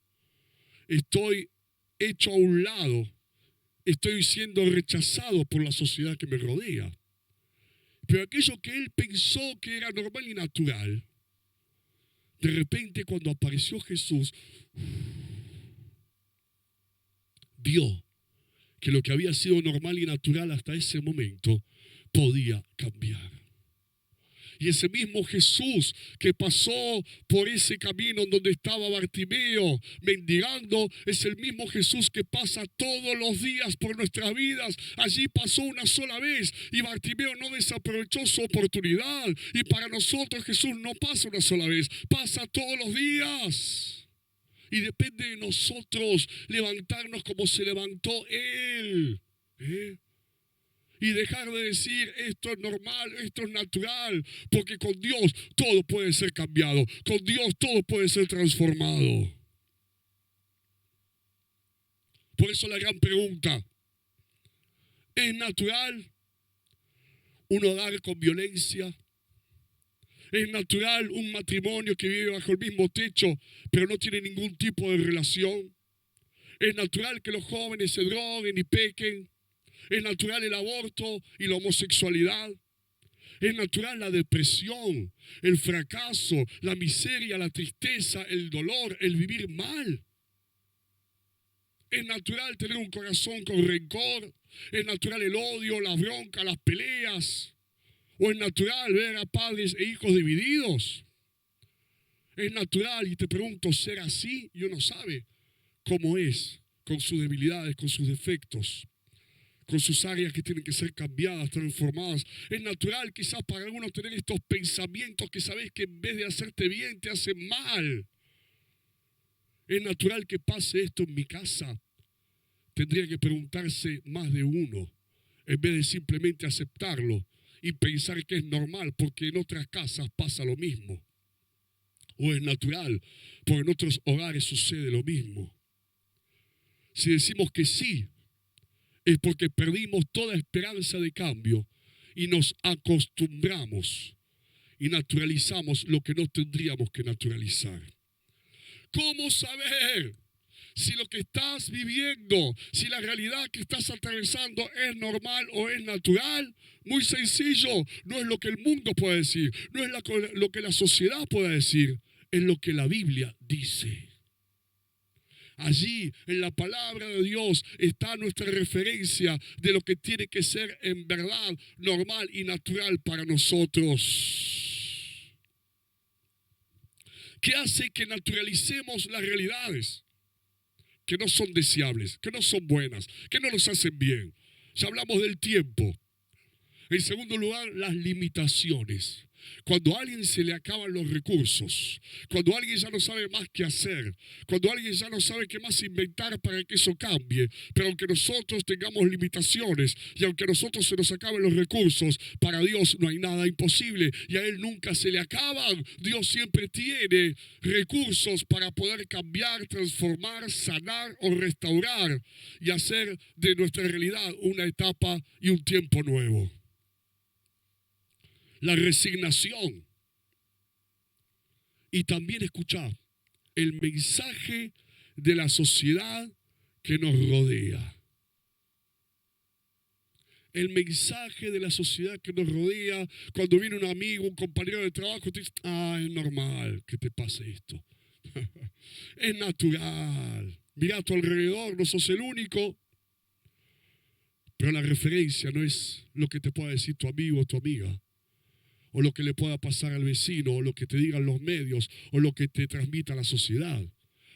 estoy hecho a un lado. Estoy siendo rechazado por la sociedad que me rodea. Pero aquello que él pensó que era normal y natural, de repente cuando apareció Jesús, vio que lo que había sido normal y natural hasta ese momento podía cambiar. Y ese mismo Jesús que pasó por ese camino donde estaba Bartimeo mendigando, es el mismo Jesús que pasa todos los días por nuestras vidas. Allí pasó una sola vez y Bartimeo no desaprovechó su oportunidad. Y para nosotros Jesús no pasa una sola vez, pasa todos los días. Y depende de nosotros levantarnos como se levantó Él. Y dejar de decir esto es normal, esto es natural, porque con Dios todo puede ser cambiado, con Dios todo puede ser transformado. Por eso la gran pregunta, ¿es natural un hogar con violencia? ¿Es natural un matrimonio que vive bajo el mismo techo pero no tiene ningún tipo de relación? ¿Es natural que los jóvenes se droguen y pequen? ¿Es natural el aborto y la homosexualidad? ¿Es natural la depresión, el fracaso, la miseria, la tristeza, el dolor, el vivir mal? ¿Es natural tener un corazón con rencor? ¿Es natural el odio, la bronca, las peleas? ¿O es natural ver a padres e hijos divididos? ¿Es natural, y te pregunto, ser así? Y uno sabe cómo es, con sus debilidades, con sus defectos, con sus áreas que tienen que ser cambiadas, transformadas. Es natural quizás para algunos tener estos pensamientos que sabes que en vez de hacerte bien te hacen mal. Es natural que pase esto en mi casa. Tendría que preguntarse más de uno, en vez de simplemente aceptarlo y pensar que es normal, porque en otras casas pasa lo mismo. O es natural, porque en otros hogares sucede lo mismo. Si decimos que sí, es porque perdimos toda esperanza de cambio y nos acostumbramos y naturalizamos lo que no tendríamos que naturalizar. ¿Cómo saber si lo que estás viviendo, si la realidad que estás atravesando es normal o es natural? Muy sencillo, no es lo que el mundo puede decir, no es lo que la sociedad puede decir, es lo que la Biblia dice. Allí, en la palabra de Dios, está nuestra referencia de lo que tiene que ser en verdad normal y natural para nosotros. ¿Qué hace que naturalicemos las realidades que no son deseables, que no son buenas, que no nos hacen bien? Ya hablamos del tiempo. En segundo lugar, las limitaciones. Cuando a alguien se le acaban los recursos, cuando alguien ya no sabe más qué hacer, cuando alguien ya no sabe qué más inventar para que eso cambie, pero aunque nosotros tengamos limitaciones y aunque a nosotros se nos acaben los recursos, para Dios no hay nada imposible y a Él nunca se le acaban. Dios siempre tiene recursos para poder cambiar, transformar, sanar o restaurar y hacer de nuestra realidad una etapa y un tiempo nuevo. La resignación. Y también escuchar el mensaje de la sociedad que nos rodea. el mensaje de la sociedad que nos rodea, cuando viene un amigo, un compañero de trabajo, te dice, es normal que te pase esto. Es natural. Mira a tu alrededor, no sos el único. Pero la referencia no es lo que te pueda decir tu amigo o tu amiga, o lo que le pueda pasar al vecino, o lo que te digan los medios, o lo que te transmita la sociedad.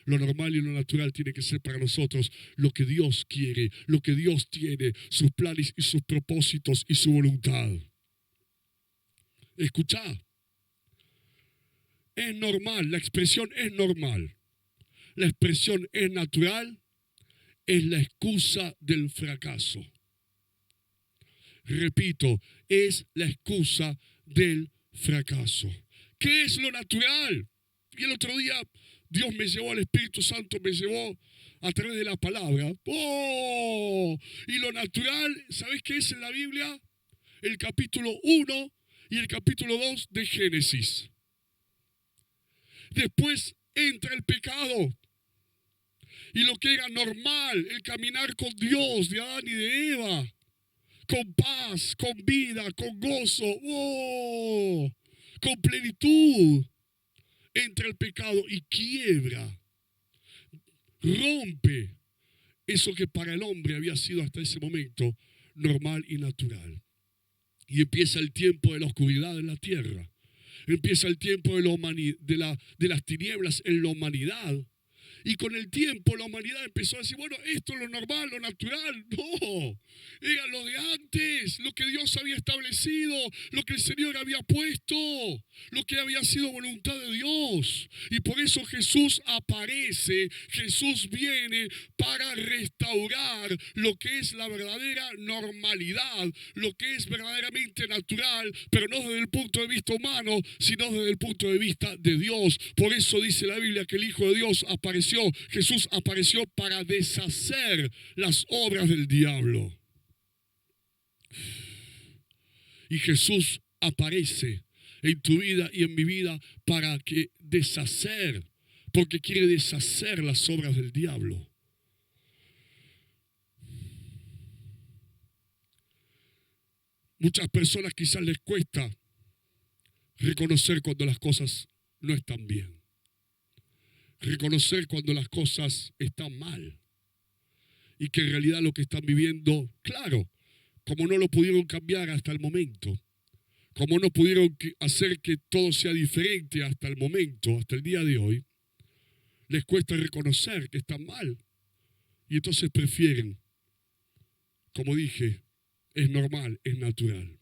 Lo normal y lo natural tiene que ser para nosotros lo que Dios quiere, lo que Dios tiene, sus planes y sus propósitos y su voluntad. Escuchá. Es normal, la expresión es normal. La expresión es natural, es la excusa del fracaso. Repito, es la excusa del fracaso. ¿Qué es lo natural? Y el otro día Dios me llevó, al Espíritu Santo me llevó a través de la palabra. Y lo natural, ¿sabés qué es en la Biblia? El capítulo 1 y el capítulo 2 de Génesis. Después entra el pecado. Y lo que era normal, el caminar con Dios de Adán y de Eva, con paz, con vida, con gozo, con plenitud, entra el pecado y quiebra, rompe eso que para el hombre había sido hasta ese momento normal y natural. Y empieza el tiempo de la oscuridad en la tierra. Empieza el tiempo de las tinieblas en la humanidad. Y con el tiempo la humanidad empezó a decir, bueno, esto es lo normal, lo natural. No, era lo de antes, lo que Dios había establecido, lo que el Señor había puesto, lo que había sido voluntad de Dios. Y por eso Jesús aparece, Jesús viene para restaurar lo que es la verdadera normalidad, lo que es verdaderamente natural, pero no desde el punto de vista humano, sino desde el punto de vista de Dios. Por eso dice la Biblia que el Hijo de Dios apareció. Jesús apareció para deshacer las obras del diablo. Y Jesús aparece en tu vida y en mi vida para deshacer, porque quiere deshacer las obras del diablo. Muchas personas quizás les cuesta reconocer cuando las cosas no están bien. Reconocer cuando las cosas están mal y que en realidad lo que están viviendo, claro, como no lo pudieron cambiar hasta el momento, como no pudieron hacer que todo sea diferente hasta el momento, hasta el día de hoy, les cuesta reconocer que están mal y entonces prefieren, como dije, es normal, es natural.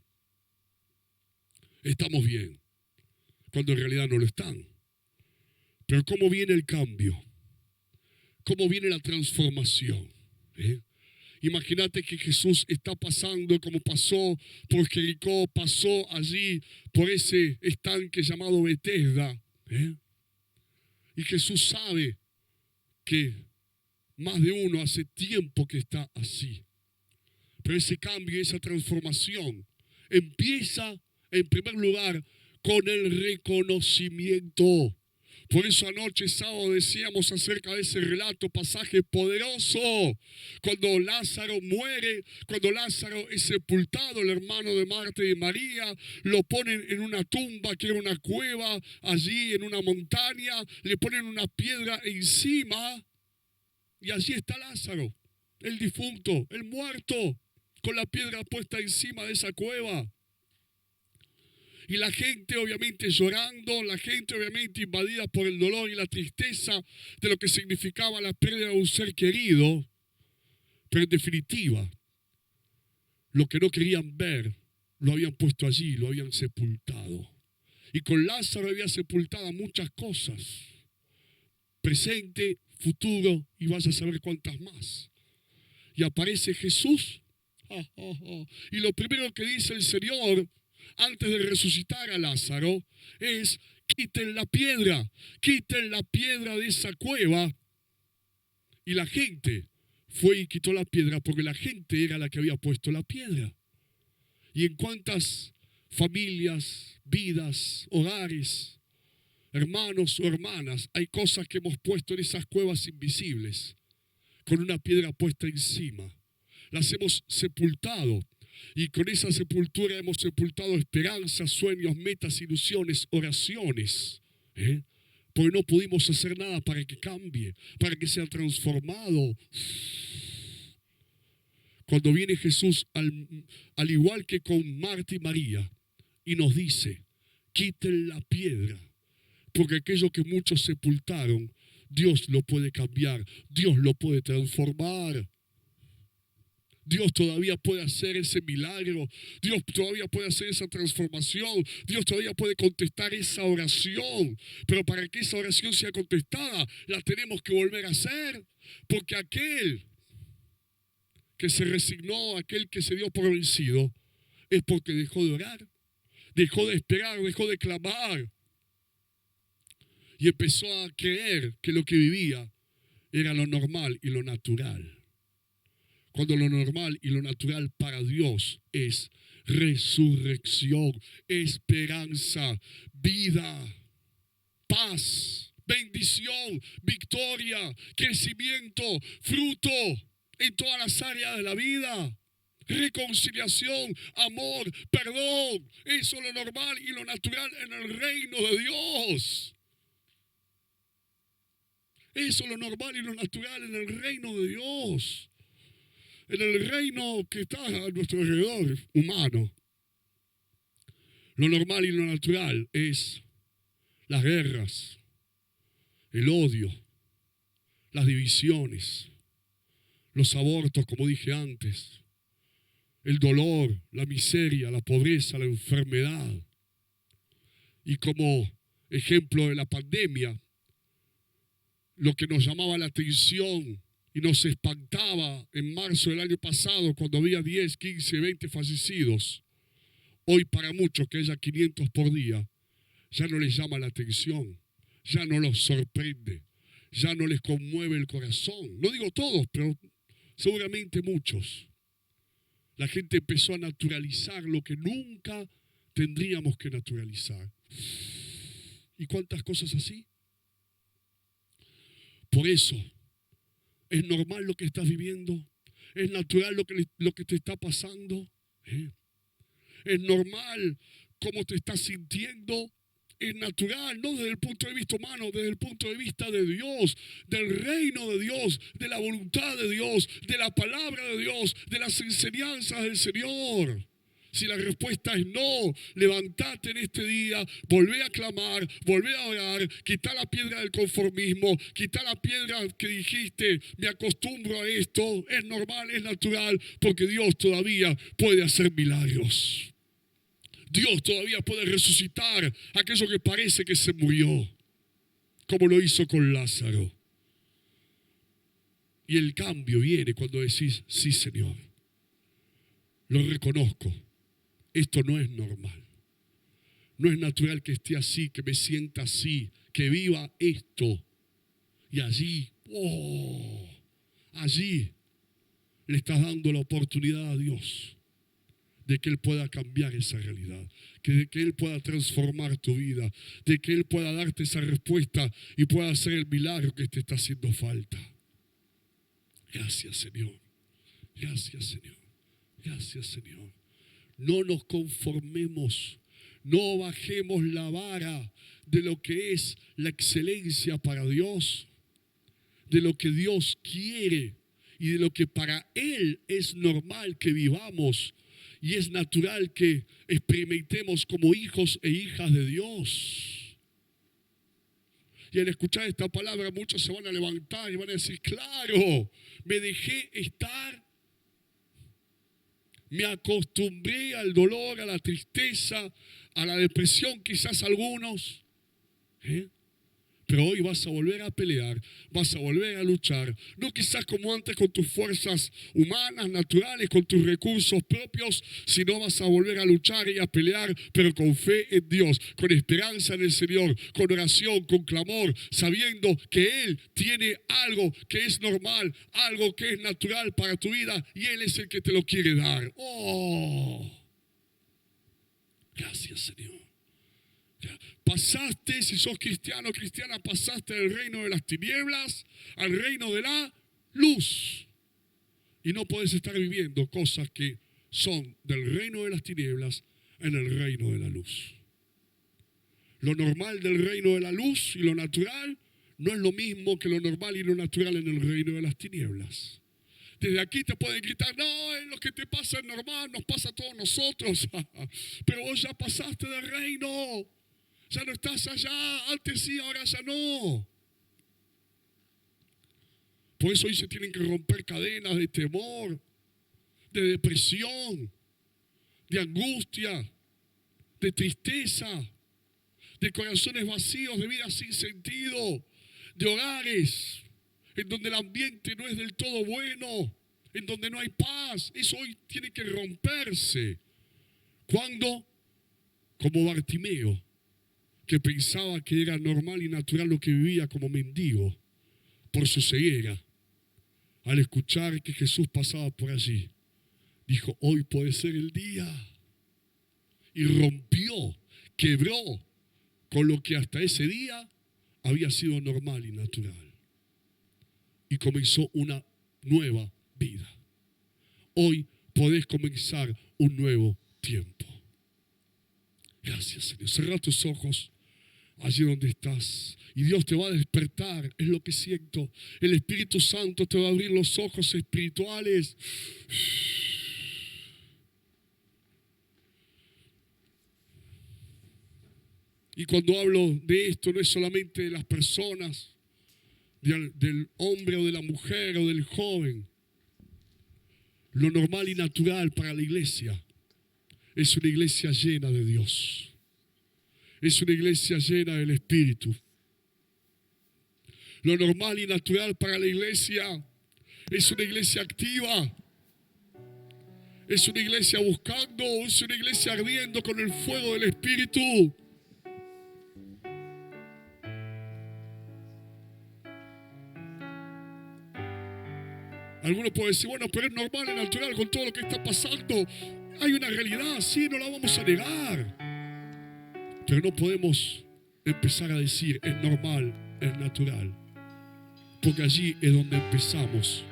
Estamos bien, cuando en realidad no lo están. Pero ¿cómo viene el cambio? ¿Cómo viene la transformación? Imagínate que Jesús está pasando como pasó por Jericó, pasó allí por ese estanque llamado Betesda. Y Jesús sabe que más de uno hace tiempo que está así. Pero ese cambio, esa transformación empieza en primer lugar con el reconocimiento. Por eso anoche, sábado, decíamos acerca de ese relato, pasaje poderoso. Cuando Lázaro muere, cuando Lázaro es sepultado, el hermano de Marta y de María, lo ponen en una tumba que era una cueva, allí en una montaña, le ponen una piedra encima y allí está Lázaro, el difunto, el muerto, con la piedra puesta encima de esa cueva. Y la gente obviamente llorando, la gente obviamente invadida por el dolor y la tristeza de lo que significaba la pérdida de un ser querido. Pero en definitiva, lo que no querían ver, lo habían puesto allí, lo habían sepultado. Y con Lázaro había sepultado muchas cosas. Presente, futuro y vas a saber cuántas más. Y aparece Jesús. Y lo primero que dice el Señor antes de resucitar a Lázaro es: quiten la piedra de esa cueva. Y la gente fue y quitó la piedra porque la gente era la que había puesto la piedra. Y en cuántas familias, vidas, hogares, hermanos o hermanas, hay cosas que hemos puesto en esas cuevas invisibles con una piedra puesta encima. Las hemos sepultado Y con esa sepultura hemos sepultado esperanzas, sueños, metas, ilusiones, oraciones. Porque no pudimos hacer nada para que cambie, para que sea transformado. Cuando viene Jesús, al igual que con Marta y María, y nos dice, quiten la piedra, porque aquello que muchos sepultaron, Dios lo puede cambiar, Dios lo puede transformar. Dios todavía puede hacer ese milagro, Dios todavía puede hacer esa transformación, Dios todavía puede contestar esa oración. Pero para que esa oración sea contestada, la tenemos que volver a hacer, porque aquel que se resignó, aquel que se dio por vencido, es porque dejó de orar, dejó de esperar, dejó de clamar y empezó a creer que lo que vivía era lo normal y lo natural. Cuando lo normal y lo natural para Dios es resurrección, esperanza, vida, paz, bendición, victoria, crecimiento, fruto en todas las áreas de la vida. Reconciliación, amor, perdón. Eso es lo normal y lo natural en el reino de Dios. Eso es lo normal y lo natural en el reino de Dios. En el reino que está a nuestro alrededor, humano. Lo normal y lo natural es las guerras, el odio, las divisiones, los abortos, como dije antes, el dolor, la miseria, la pobreza, la enfermedad. Y como ejemplo de la pandemia, lo que nos llamaba la atención y nos espantaba en marzo del año pasado cuando había 10, 15, 20 fallecidos, hoy para muchos que haya 500 por día, ya no les llama la atención, ya no los sorprende, ya no les conmueve el corazón. No digo todos, pero seguramente muchos. La gente empezó a naturalizar lo que nunca tendríamos que naturalizar. ¿Y cuántas cosas así? Por eso, ¿es normal lo que estás viviendo? ¿Es natural lo que te está pasando? ¿Es normal cómo te estás sintiendo? Es natural, no desde el punto de vista humano, desde el punto de vista de Dios, del reino de Dios, de la voluntad de Dios, de la palabra de Dios, de las enseñanzas del Señor. Si la respuesta es no, levantate en este día, volvé a clamar, volvé a orar, quita la piedra del conformismo, quita la piedra que dijiste, me acostumbro a esto, es normal, es natural, porque Dios todavía puede hacer milagros. Dios todavía puede resucitar aquello que parece que se murió, como lo hizo con Lázaro. Y el cambio viene cuando decís, sí, Señor, lo reconozco, esto no es normal. No es natural que esté así, que me sienta así, que viva esto. Y allí, allí le estás dando la oportunidad a Dios de que Él pueda cambiar esa realidad, de que Él pueda transformar tu vida, de que Él pueda darte esa respuesta y pueda hacer el milagro que te está haciendo falta. Gracias, Señor. Gracias, Señor. Gracias, Señor. No nos conformemos, no bajemos la vara de lo que es la excelencia para Dios, de lo que Dios quiere y de lo que para Él es normal que vivamos. Y es natural que experimentemos como hijos e hijas de Dios. Y al escuchar esta palabra muchos se van a levantar y van a decir, claro, me dejé estar, me acostumbré al dolor, a la tristeza, a la depresión, quizás algunos. Pero hoy vas a volver a pelear, vas a volver a luchar, no quizás como antes con tus fuerzas humanas, naturales, con tus recursos propios, sino vas a volver a luchar y a pelear, pero con fe en Dios, con esperanza en el Señor, con oración, con clamor, sabiendo que Él tiene algo que es normal, algo que es natural para tu vida y Él es el que te lo quiere dar. Gracias, Señor. Pasaste, si sos cristiano o cristiana, pasaste del reino de las tinieblas al reino de la luz. Y no podés estar viviendo cosas que son del reino de las tinieblas en el reino de la luz. Lo normal del reino de la luz y lo natural no es lo mismo que lo normal y lo natural en el reino de las tinieblas. Desde aquí te pueden gritar, no, lo que te pasa es normal, nos pasa a todos nosotros. Pero vos ya pasaste del reino, ya no estás allá, antes sí, ahora ya no. Por eso hoy se tienen que romper cadenas de temor, de depresión, de angustia, de tristeza, de corazones vacíos, de vidas sin sentido, de hogares en donde el ambiente no es del todo bueno, en donde no hay paz. Eso hoy tiene que romperse. ¿Cuándo? Como Bartimeo, que pensaba que era normal y natural lo que vivía como mendigo por su ceguera. Al escuchar que Jesús pasaba por allí, dijo, hoy puede ser el día. Y rompió, quebró con lo que hasta ese día había sido normal y natural. Y comenzó una nueva vida. Hoy podés comenzar un nuevo tiempo. Gracias, Señor. Cerrá tus ojos allí donde estás. Y Dios te va a despertar, es lo que siento. El Espíritu Santo te va a abrir los ojos espirituales. Y cuando hablo de esto, no es solamente de las personas, del hombre o de la mujer o del joven. Lo normal y natural para la iglesia es una iglesia llena de Dios. Es una iglesia llena del Espíritu. Lo normal y natural para la iglesia es una iglesia activa. Es una iglesia buscando, es una iglesia ardiendo con el fuego del Espíritu. Algunos pueden decir, bueno, pero es normal, es natural con todo lo que está pasando. Hay una realidad, sí, no la vamos a negar. Pero no podemos empezar a decir, es normal, es natural. Porque allí es donde empezamos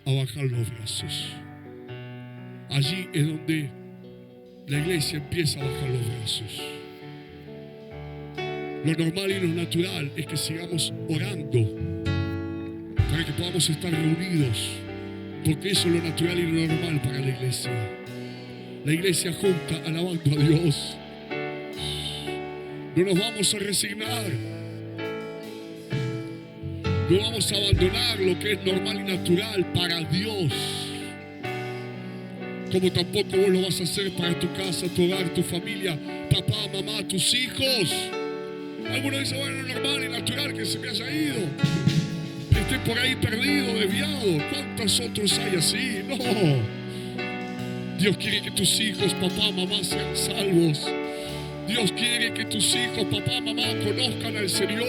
a bajar los brazos. Allí es donde la iglesia empieza a bajar los brazos. Lo normal y lo natural es que sigamos orando para que podamos estar reunidos, porque eso es lo natural y lo normal para la iglesia. La iglesia junta alabando a Dios. No nos vamos a resignar. No vamos a abandonar lo que es normal y natural para Dios. Como tampoco vos lo vas a hacer para tu casa, tu hogar, tu familia, papá, mamá, tus hijos. Algunos dicen, bueno, es normal y natural que se me haya ido, que esté por ahí perdido, desviado. ¿Cuántos otros hay así? No. Dios quiere que tus hijos, papá, mamá, sean salvos. Dios quiere que tus hijos, papá, mamá, conozcan al Señor.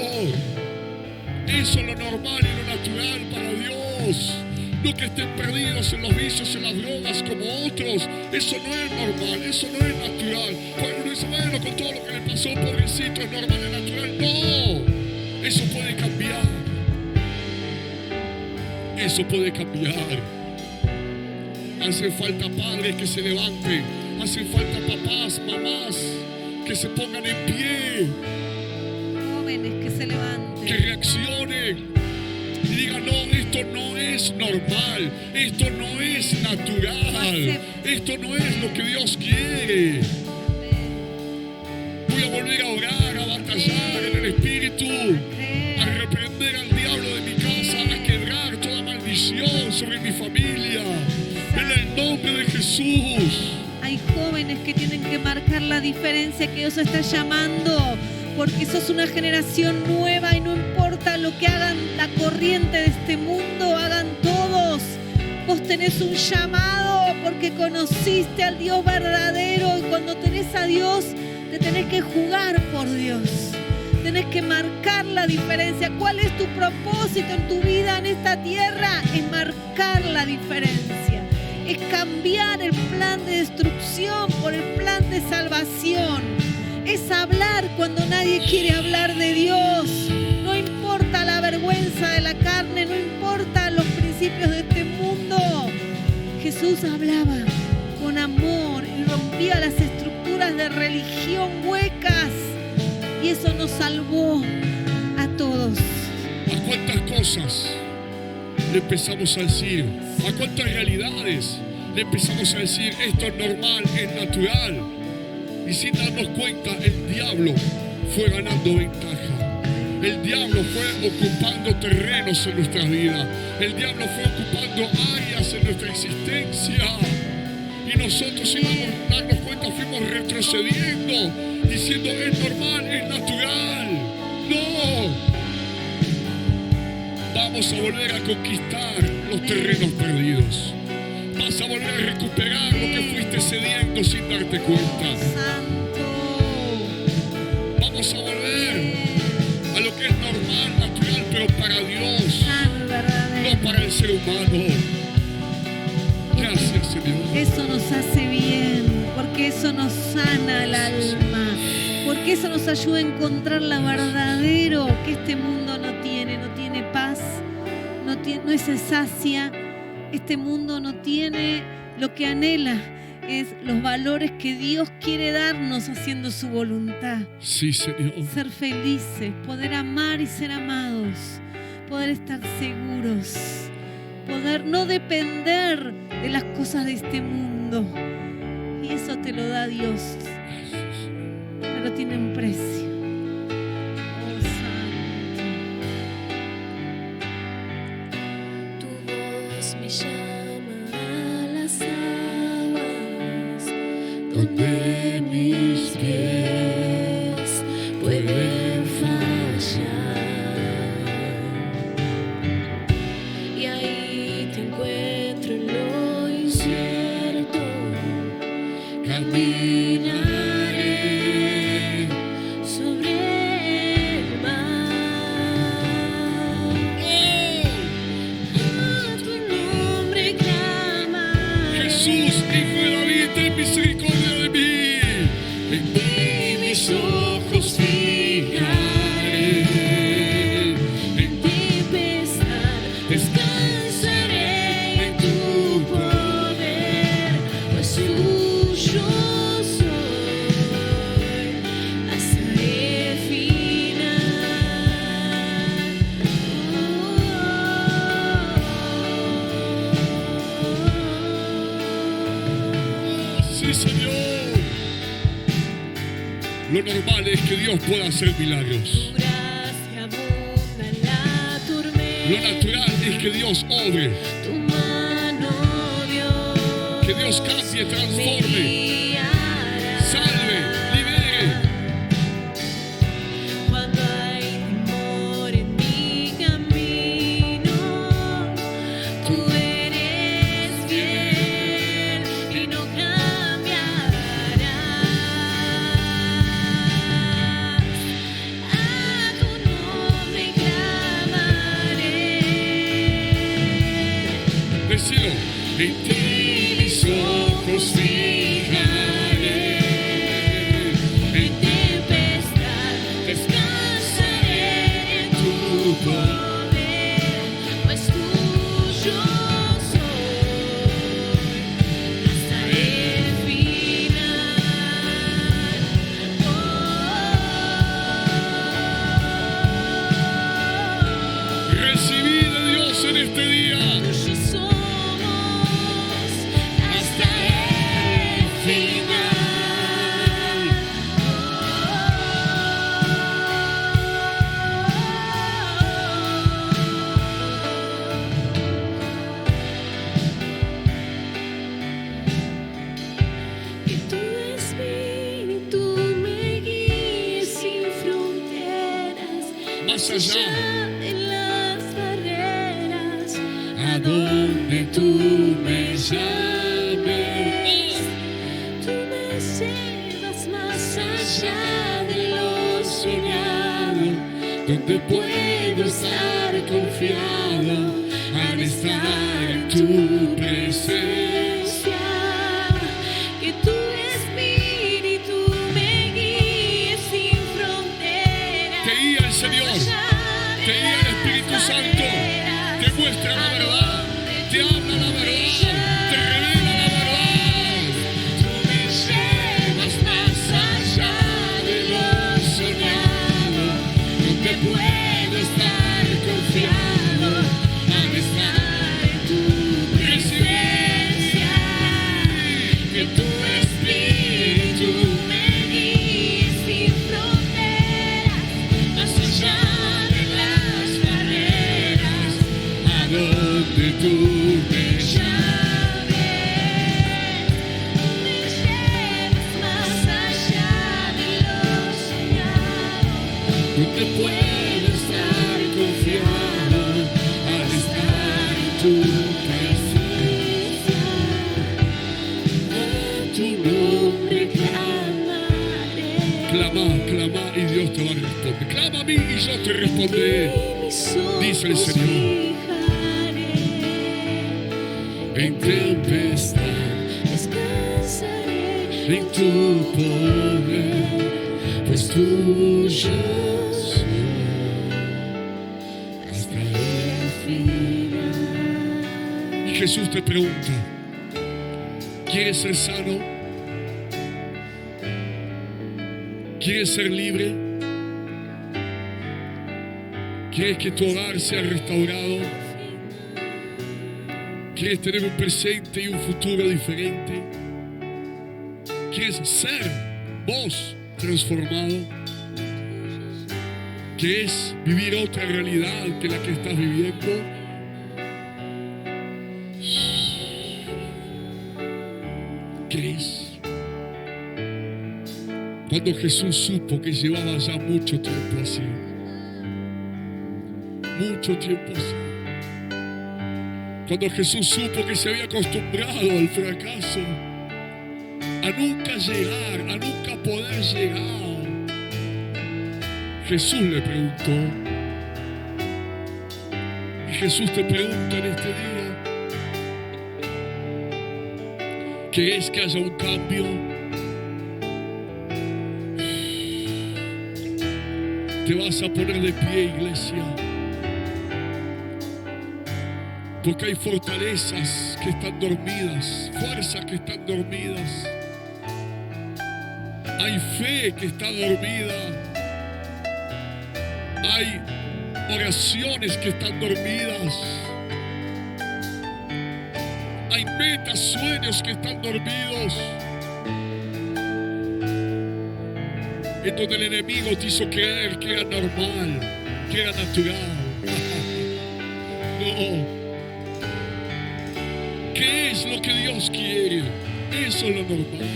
Eso es lo normal y lo natural para Dios. No que estén perdidos en los vicios, en las drogas como otros. Eso no es normal, eso no es natural. Cuando uno dice, bueno, con todo lo que le pasó, pobrecito, es normal y natural. No, eso puede cambiar. Eso puede cambiar. Hacen falta padres que se levanten. Hacen falta papás, mamás que se pongan en pie. Jóvenes que se levanten. Que reaccionen y digan, no, esto no es normal, esto no es natural, esto no es lo que Dios quiere. Voy a volver a orar, a batallar en el Espíritu, a reprender al diablo de mi casa, a quebrar toda maldición sobre mi familia, en el nombre de Jesús. Hay jóvenes que tienen que marcar la diferencia que Dios está llamando, porque sos una generación nueva y no importa lo que hagan la corriente de este mundo, hagan todos. Vos tenés un llamado porque conociste al Dios verdadero, y cuando tenés a Dios te tenés que jugar por Dios. Tenés que marcar la diferencia. ¿Cuál es tu propósito en tu vida en esta tierra? Es marcar la diferencia. Es cambiar el plan de destrucción por el plan de salvación. Es hablar cuando nadie quiere hablar de Dios. No importa la vergüenza de la carne, no importa los principios de este mundo. Jesús hablaba con con amor y rompía las estructuras de religión huecas. Y eso nos salvó a todos. ¿A cuántas cosas le empezamos a decir? ¿A cuántas realidades le empezamos a decir esto es normal, es natural? Y sin darnos cuenta, el diablo fue ganando ventaja. El diablo fue ocupando terrenos en nuestra vida. El diablo fue ocupando áreas en nuestra existencia. Y nosotros, sin darnos cuenta, fuimos retrocediendo, diciendo es normal, es natural. No. Vamos a volver a conquistar los terrenos perdidos. Vas a volver a recuperar lo que fuiste cediendo sin darte cuenta. Santo. Vamos a volver a lo que es normal, natural, pero para Dios, no para el ser humano. Gracias, Señor. Eso nos hace bien, porque eso nos sana el alma, porque eso nos ayuda a encontrar la verdadero que este mundo no tiene paz, no se sacia. Este mundo no tiene lo que anhela, es los valores que Dios quiere darnos haciendo su voluntad. Sí, Señor. Ser felices, poder amar y ser amados, poder estar seguros, poder no depender de las cosas de este mundo. Y eso te lo da Dios, pero tiene un precio. Oh, Santo. Tu voz me llama a las aguas, donde mis pies pueden fallar. Y ahí te encuentro en lo incierto, caminaré sobre el mar. A tu nombre clamaré. Jesús, Hijo de David, ten misericordia de mí. En ti mis ojos fijaré. En Tempestad, descansaré en tu poder, pues tuyo soy hasta el final. Sí, Señor. Lo normal es que Dios pueda hacer milagros. Tu gracia abunda en la tormenta. Lo natural es que Dios obre, Tu mano, Dios, que Dios cambie, me transforme, guiará. salve, libere. Cuando hay temor en mi camino, tú eres fiel y no cambiarás. A tu nombre clamaré. Decilo, en ti mis ojos fijaré. En tempestad descansaré en tu poder, pues tuyo soy hasta el final. Recibí de Dios en este día. Tuyos somos hasta el final. Que tu espíritu me guíe sin fronteras, Más allá, de las barreras, a donde tú me llames. tú me llevas más allá de lo soñado, Donde puedo estar confiado al estar en tu presencia. que tu espíritu me guíe sin fronteras. Te guía el Señor, te guía el Espíritu Santo, te muestra la verdad, te habla la verdad, te revela la verdad. tú me llevas más allá de lo soñado. donde puedo estar confiado al estar en tu presencia. En tu nombre Clamaré. clama, clama y Dios te va a responder. Clama a mí y yo te responderé. Dice el Señor. En tempestad Descansaré en tu poder, pues tuyo soy hasta el final. Y Jesús te pregunta, ¿quieres ser sano? ¿Quieres ser libre? ¿Quieres que tu hogar sea restaurado? ¿Quieres tener un presente y un futuro diferente? ¿Quieres ser vos transformado? ¿Quieres vivir otra realidad que la que estás viviendo? ¿Querés? Cuando Jesús supo que llevaba ya mucho tiempo así, mucho tiempo así, cuando Jesús supo que se había acostumbrado al fracaso, a nunca llegar, a nunca poder llegar, Jesús le preguntó, y Jesús te pregunta en este día, ¿querés que haya un cambio? Te vas a poner de pie, iglesia. Porque hay fortalezas que están dormidas, fuerzas que están dormidas. Hay fe que está dormida. Hay oraciones que están dormidas. Hay metas, sueños que están dormidos. En donde el enemigo te hizo creer que era normal, que era natural. No. ¿Qué es lo que Dios quiere? Eso es lo normal.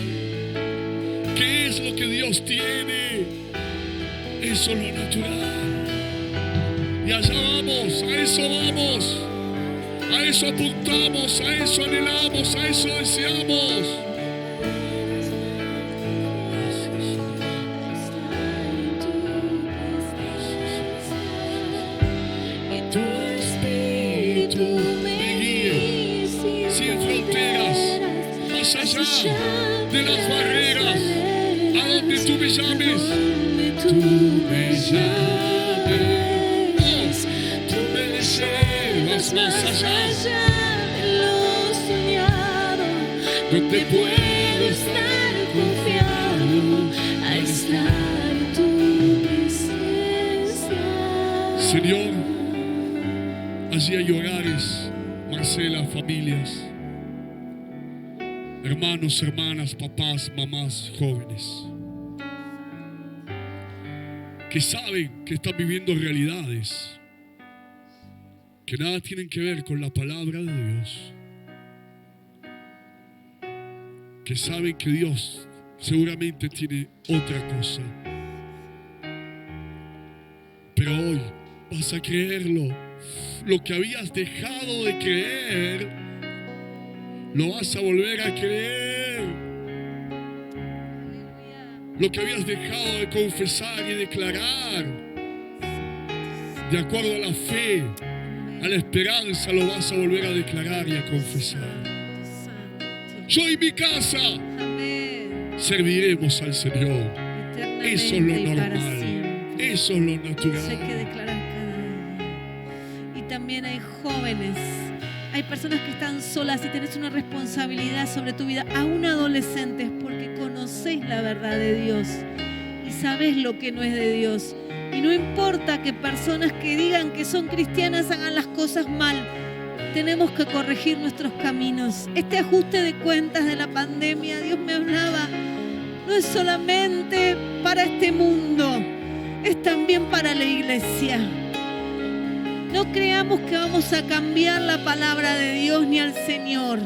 ¿Qué es lo que Dios tiene? Eso es lo natural. Y allá vamos, a eso vamos. A eso apuntamos, a eso anhelamos, a eso deseamos. Tu espíritu me guíe sin fronteras, más allá de las barreras, a donde tú me llames. Tú me llames, tú me llevas más allá de lo soñado, donde puedo estar confiado al estar en tu presencia. Señor, allí hay hogares, Marcela, familias, hermanos, hermanas, papás, mamás, jóvenes, que saben que están viviendo realidades que nada tienen que ver con la palabra de Dios, que saben que Dios seguramente tiene otra cosa, pero hoy vas a creerlo. Lo que habías dejado de creer, lo vas a volver a creer. Lo que habías dejado de confesar y declarar, de acuerdo a la fe, a la esperanza, lo vas a volver a declarar y a confesar. Yo y mi casa serviremos al Señor. Eso es lo normal. Eso es lo natural. Eso hay que declarar cada día. Y también hay jóvenes, hay personas que están solas y tenés una responsabilidad sobre tu vida, aún adolescentes, porque conocéis la verdad de Dios y sabés lo que no es de Dios. Y no importa que personas que digan que son cristianas hagan las cosas mal, tenemos que corregir nuestros caminos. Este ajuste de cuentas de la pandemia, Dios me hablaba, no es solamente para este mundo, es también para la iglesia. No creamos que vamos a cambiar la palabra de Dios ni al Señor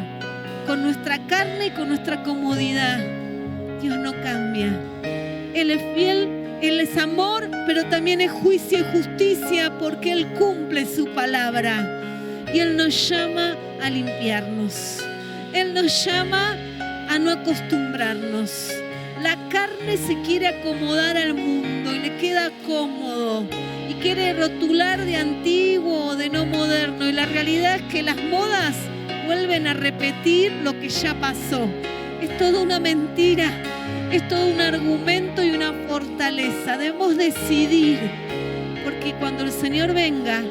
con nuestra carne y con nuestra comodidad. Dios no cambia. Él es fiel, Él es amor, pero también es juicio y justicia porque Él cumple su palabra. Y Él nos llama a limpiarnos. Él nos llama a no acostumbrarnos. La carne se quiere acomodar al mundo y le queda cómodo. Y quiere rotular de antiguo o de no moderno. Y la realidad es que las modas vuelven a repetir lo que ya pasó. Es toda una mentira. Es todo un argumento y una fortaleza. Debemos decidir. Porque cuando el Señor venga,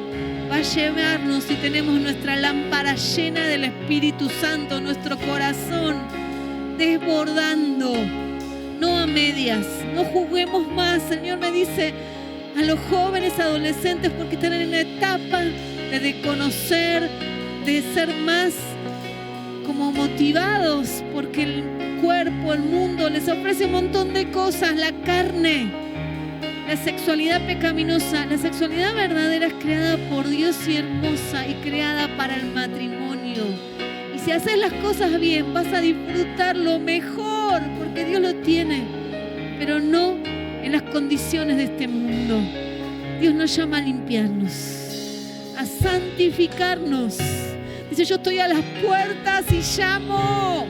va a llevarnos, si tenemos nuestra lámpara llena del Espíritu Santo, nuestro corazón desbordando, no a medias. No juguemos más. El Señor me dice a los jóvenes, adolescentes, porque están en una etapa de conocer, de ser más como motivados, porque el cuerpo, el mundo les ofrece un montón de cosas, la carne, la sexualidad pecaminosa. La sexualidad verdadera es creada por Dios y hermosa y creada para el matrimonio. Y si haces las cosas bien, vas a disfrutar lo mejor, porque Dios lo tiene, pero no en las condiciones de este mundo. Dios nos llama a limpiarnos, a santificarnos. Dice, yo estoy a las puertas y llamo.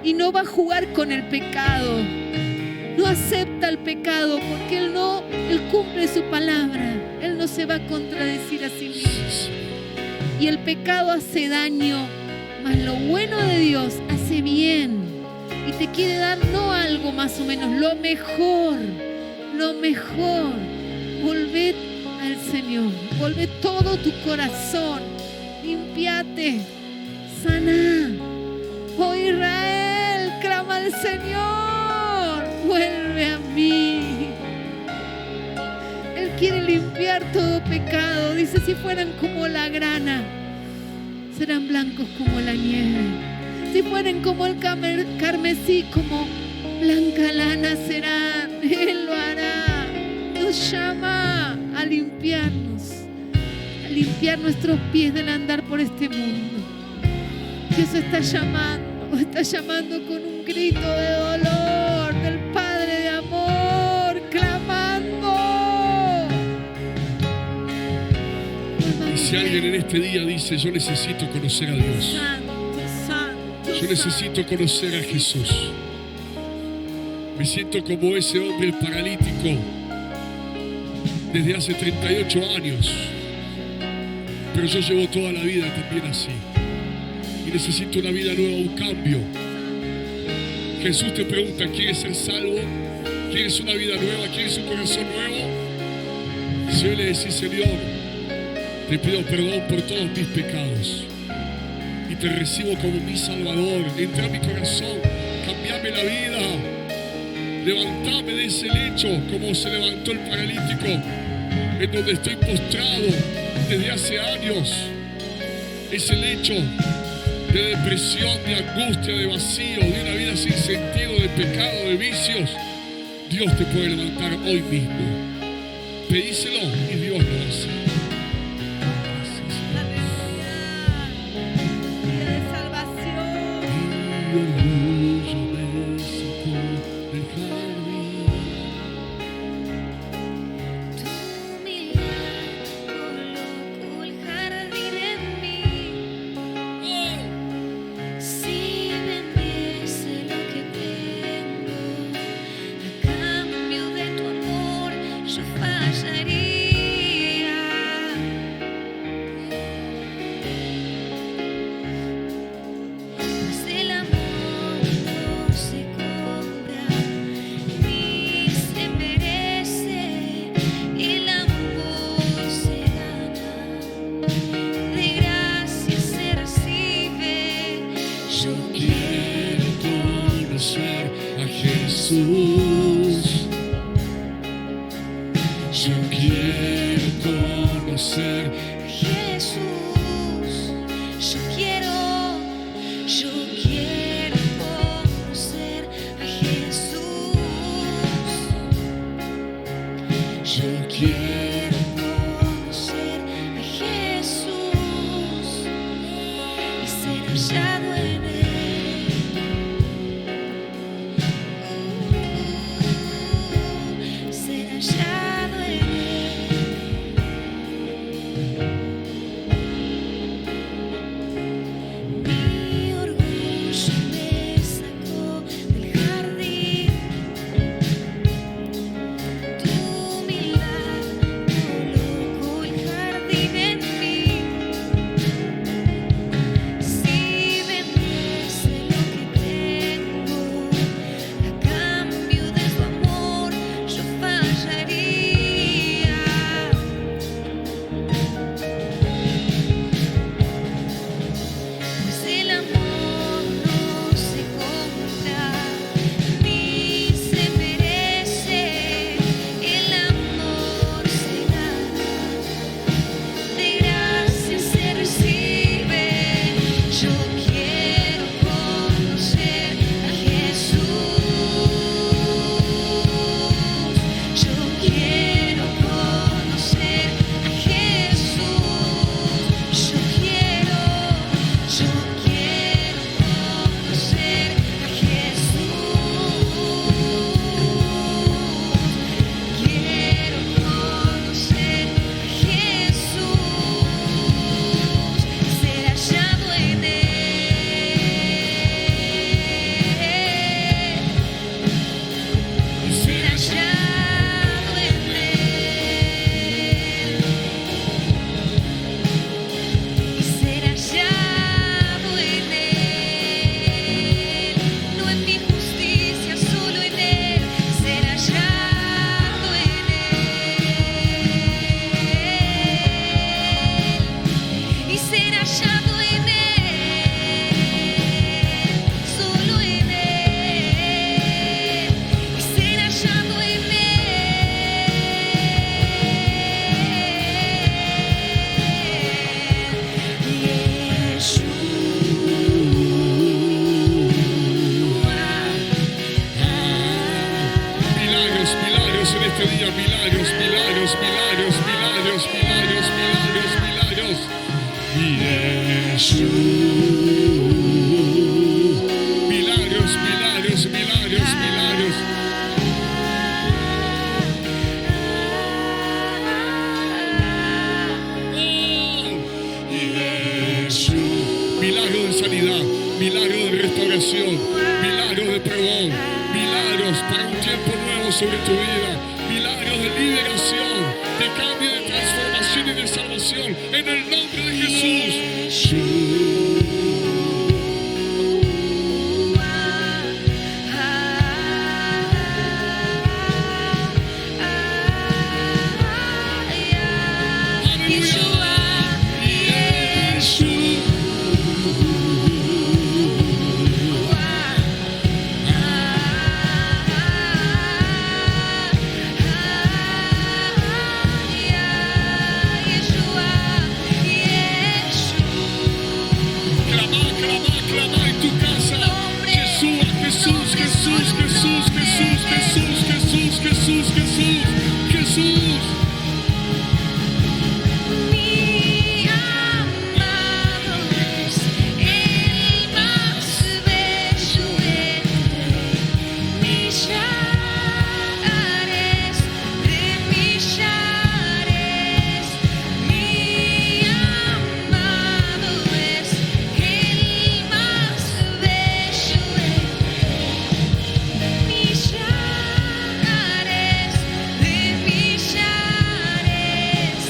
Y no va a jugar con el pecado. No acepta el pecado porque Él cumple su palabra. Él no se va a contradecir a sí mismo. Y el pecado hace daño, mas lo bueno de Dios hace bien. Y te quiere dar no algo más o menos, lo mejor. Lo mejor. Volvé al Señor. Volvé todo tu corazón. Limpiate. Sana. Oh Israel, clama al Señor. Vuelve a mí. Él quiere limpiar todo pecado. Dice, si fueran como la grana, serán blancos como la nieve. Si fueran como el carmesí, como blanca lana serán. Él lo hará. Nos llama a limpiarnos, a limpiar nuestros pies del andar por este mundo. Dios está llamando con un grito de dolor del Padre de amor, clamando. Y si alguien en este día dice, yo necesito conocer a Dios, yo necesito conocer a Jesús, me siento como ese hombre paralítico desde hace 38 años, pero yo llevo toda la vida también así. Y necesito una vida nueva, un cambio. Jesús te pregunta, ¿quieres ser salvo? ¿Quieres una vida nueva? ¿Quieres un corazón nuevo? Si hoy le decís, Señor, te pido perdón por todos mis pecados y te recibo como mi Salvador, entra a mi corazón, cambiame la vida, levantame de ese lecho como se levantó el paralítico, en donde estoy postrado desde hace años, ese lecho de depresión, de angustia, de vacío, de una vida sin sentido, de pecado, de vicios. Dios te puede levantar hoy mismo. Pedíselo y Dios lo hace. Vida de salvación. Mi orgullo me sacó del jardín. Tu mirada colocó el jardín en mí. Si vendiese lo que tengo a cambio de tu amor, yo fallaría. Mas el amor no se compra ni se merece. El amor se gana, de gracia se recibe. Yo Quiero conocer a Jesús. Yo quiero conocer. Jesús, yo quiero conocer a Jesús. Yo quiero Quiero conocer a hallado en él. Mi orgullo me sacó del jardín. Tu humildad colocó el jardín en mí. Si vendiese lo que tengo a cambio de tu amor, yo fallaría. Pues el amor no se compra ni se merece, el amor se gana, de gracia se recibe. Yo quiero conocer a Jesús. Yo quiero conocer a Jesús. Yo quiero conocer a Jesús. Quiero conocer a Jesús. Ser hallado en él. Ser hallado en él. Y ser hallado en él. No en mi justicia, solo en él. Ser hallado en él. Y ser hallado en él. Solo en él. Y ser hallado en Milagros, milagros en este día, milagros, milagros, milagros, milagros, milagros, milagros, milagros. Milagros, milagros, milagros, milagros. Milagro de sanidad, milagro de restauración, milagros de perdón, milagros para un tiempo nuevo sobre tu vida, milagros de liberación, de cambio, de transformación y de salvación en el nombre de Jesús. Clama en tu casa. Jesús, Jesús, Jesús, Jesús, Jesús, Jesús, Jesús, Jesús, Jesús, Jesús. Mi amado es el más bello entre millares de millares. Mi amado es el más bello entre millares de millares.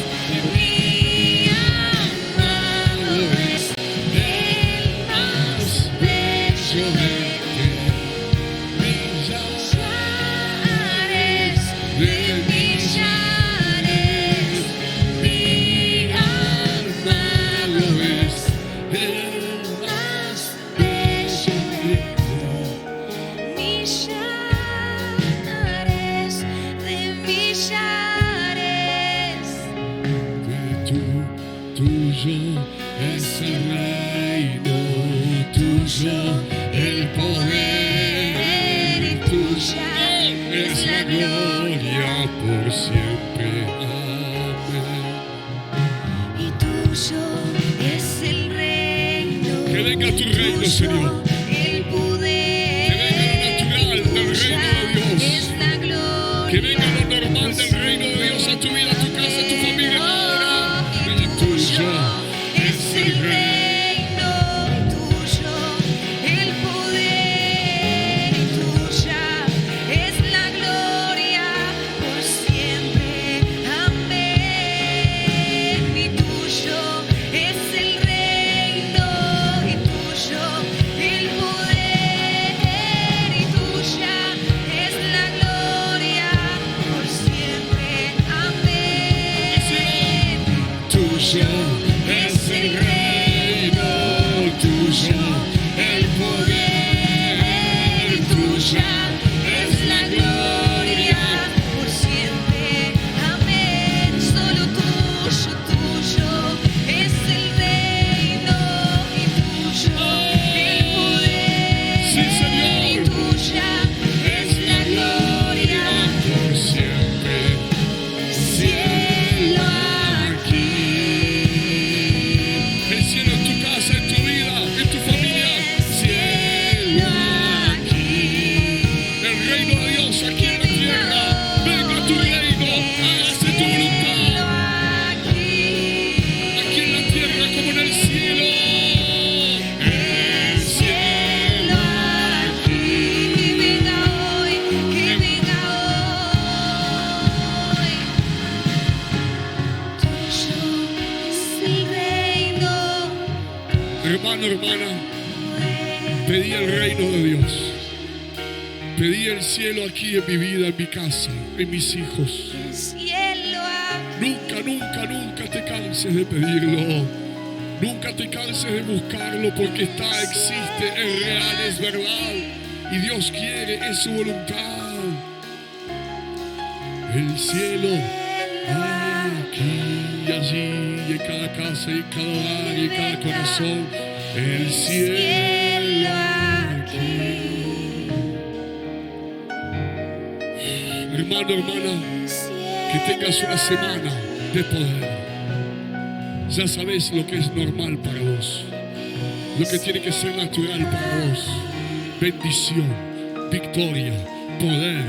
Mi amado es el más bello entre millares de millares. Mi amado es el más bello entre millares de millares. Tuyo es el reino, tuyo el poder, y tuya es la gloria por siempre. Amén. Y tuyo es el reino. Que venga tu reino, Señor. El poder. Que venga lo natural del reino de Dios. Es la gloria. Que venga lo normal del Hermano, hermana, pedí el reino de Dios. Pedí el cielo aquí en mi vida, en mi casa, en mis hijos. Nunca, nunca, nunca te canses de pedirlo. Nunca te canses de buscarlo, porque está, existe, es real, es verdad. Y Dios quiere, es su voluntad. El cielo aquí y allí, y en cada casa, y en cada hogar, y en cada corazón. El cielo aquí. Hermano, hermana, que tengas una semana de poder. Ya sabes lo que es normal para vos, lo que tiene que ser natural para vos. Bendición, victoria, poder,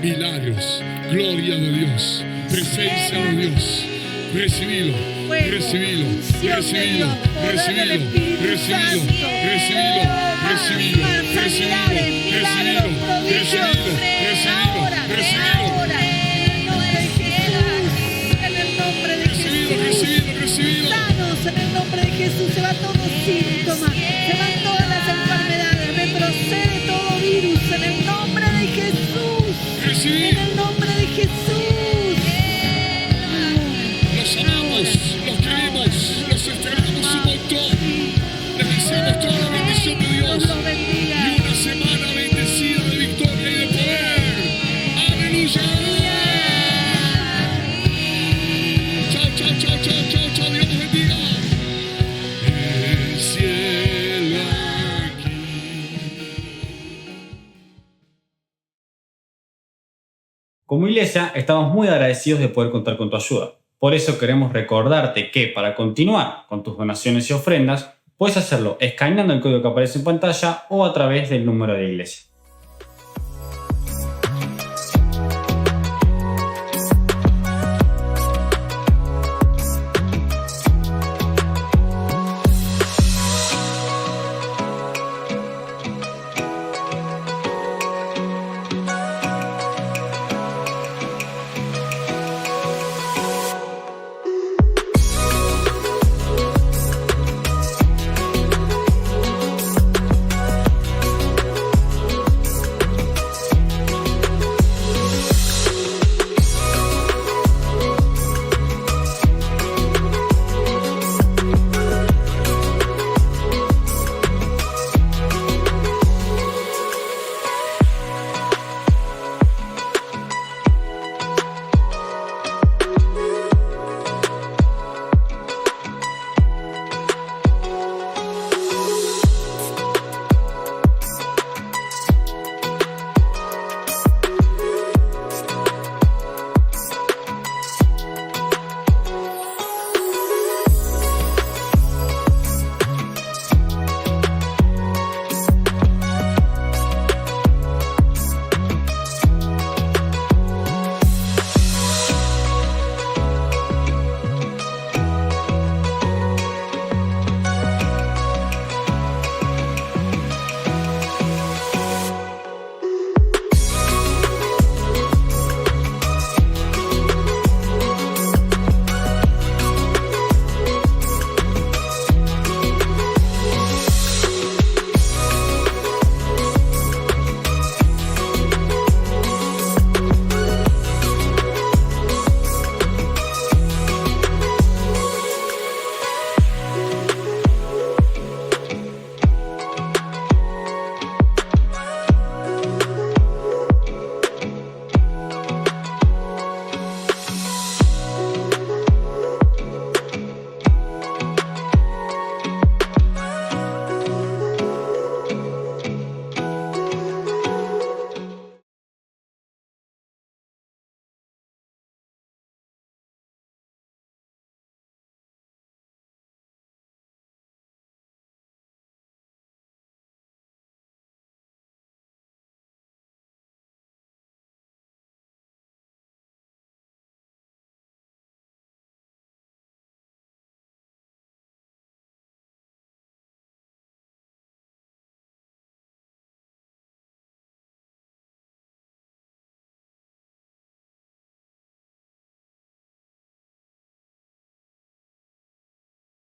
milagros, gloria de Dios, presencia de Dios. Recibilo, recibilo, recibilo, recibilo, recibilo, recibilo, recibilo, recibilo, recibilo, recibilo, recibilo. Sanos en el nombre de Jesús, se va todo síntoma, se van todas las enfermedades, retrocede todo virus en el nombre de Jesús, en el nombre de Jesús. Los amamos, los creemos, los esperamos un montón. Les deseamos toda la bendición de Dios y una semana bendecida de victoria y de poder. Aleluya. Como iglesia, estamos muy agradecidos de poder contar con tu ayuda. Por eso queremos recordarte que para continuar con tus donaciones y ofrendas, puedes hacerlo escaneando el código que aparece en pantalla o a través del número de iglesia.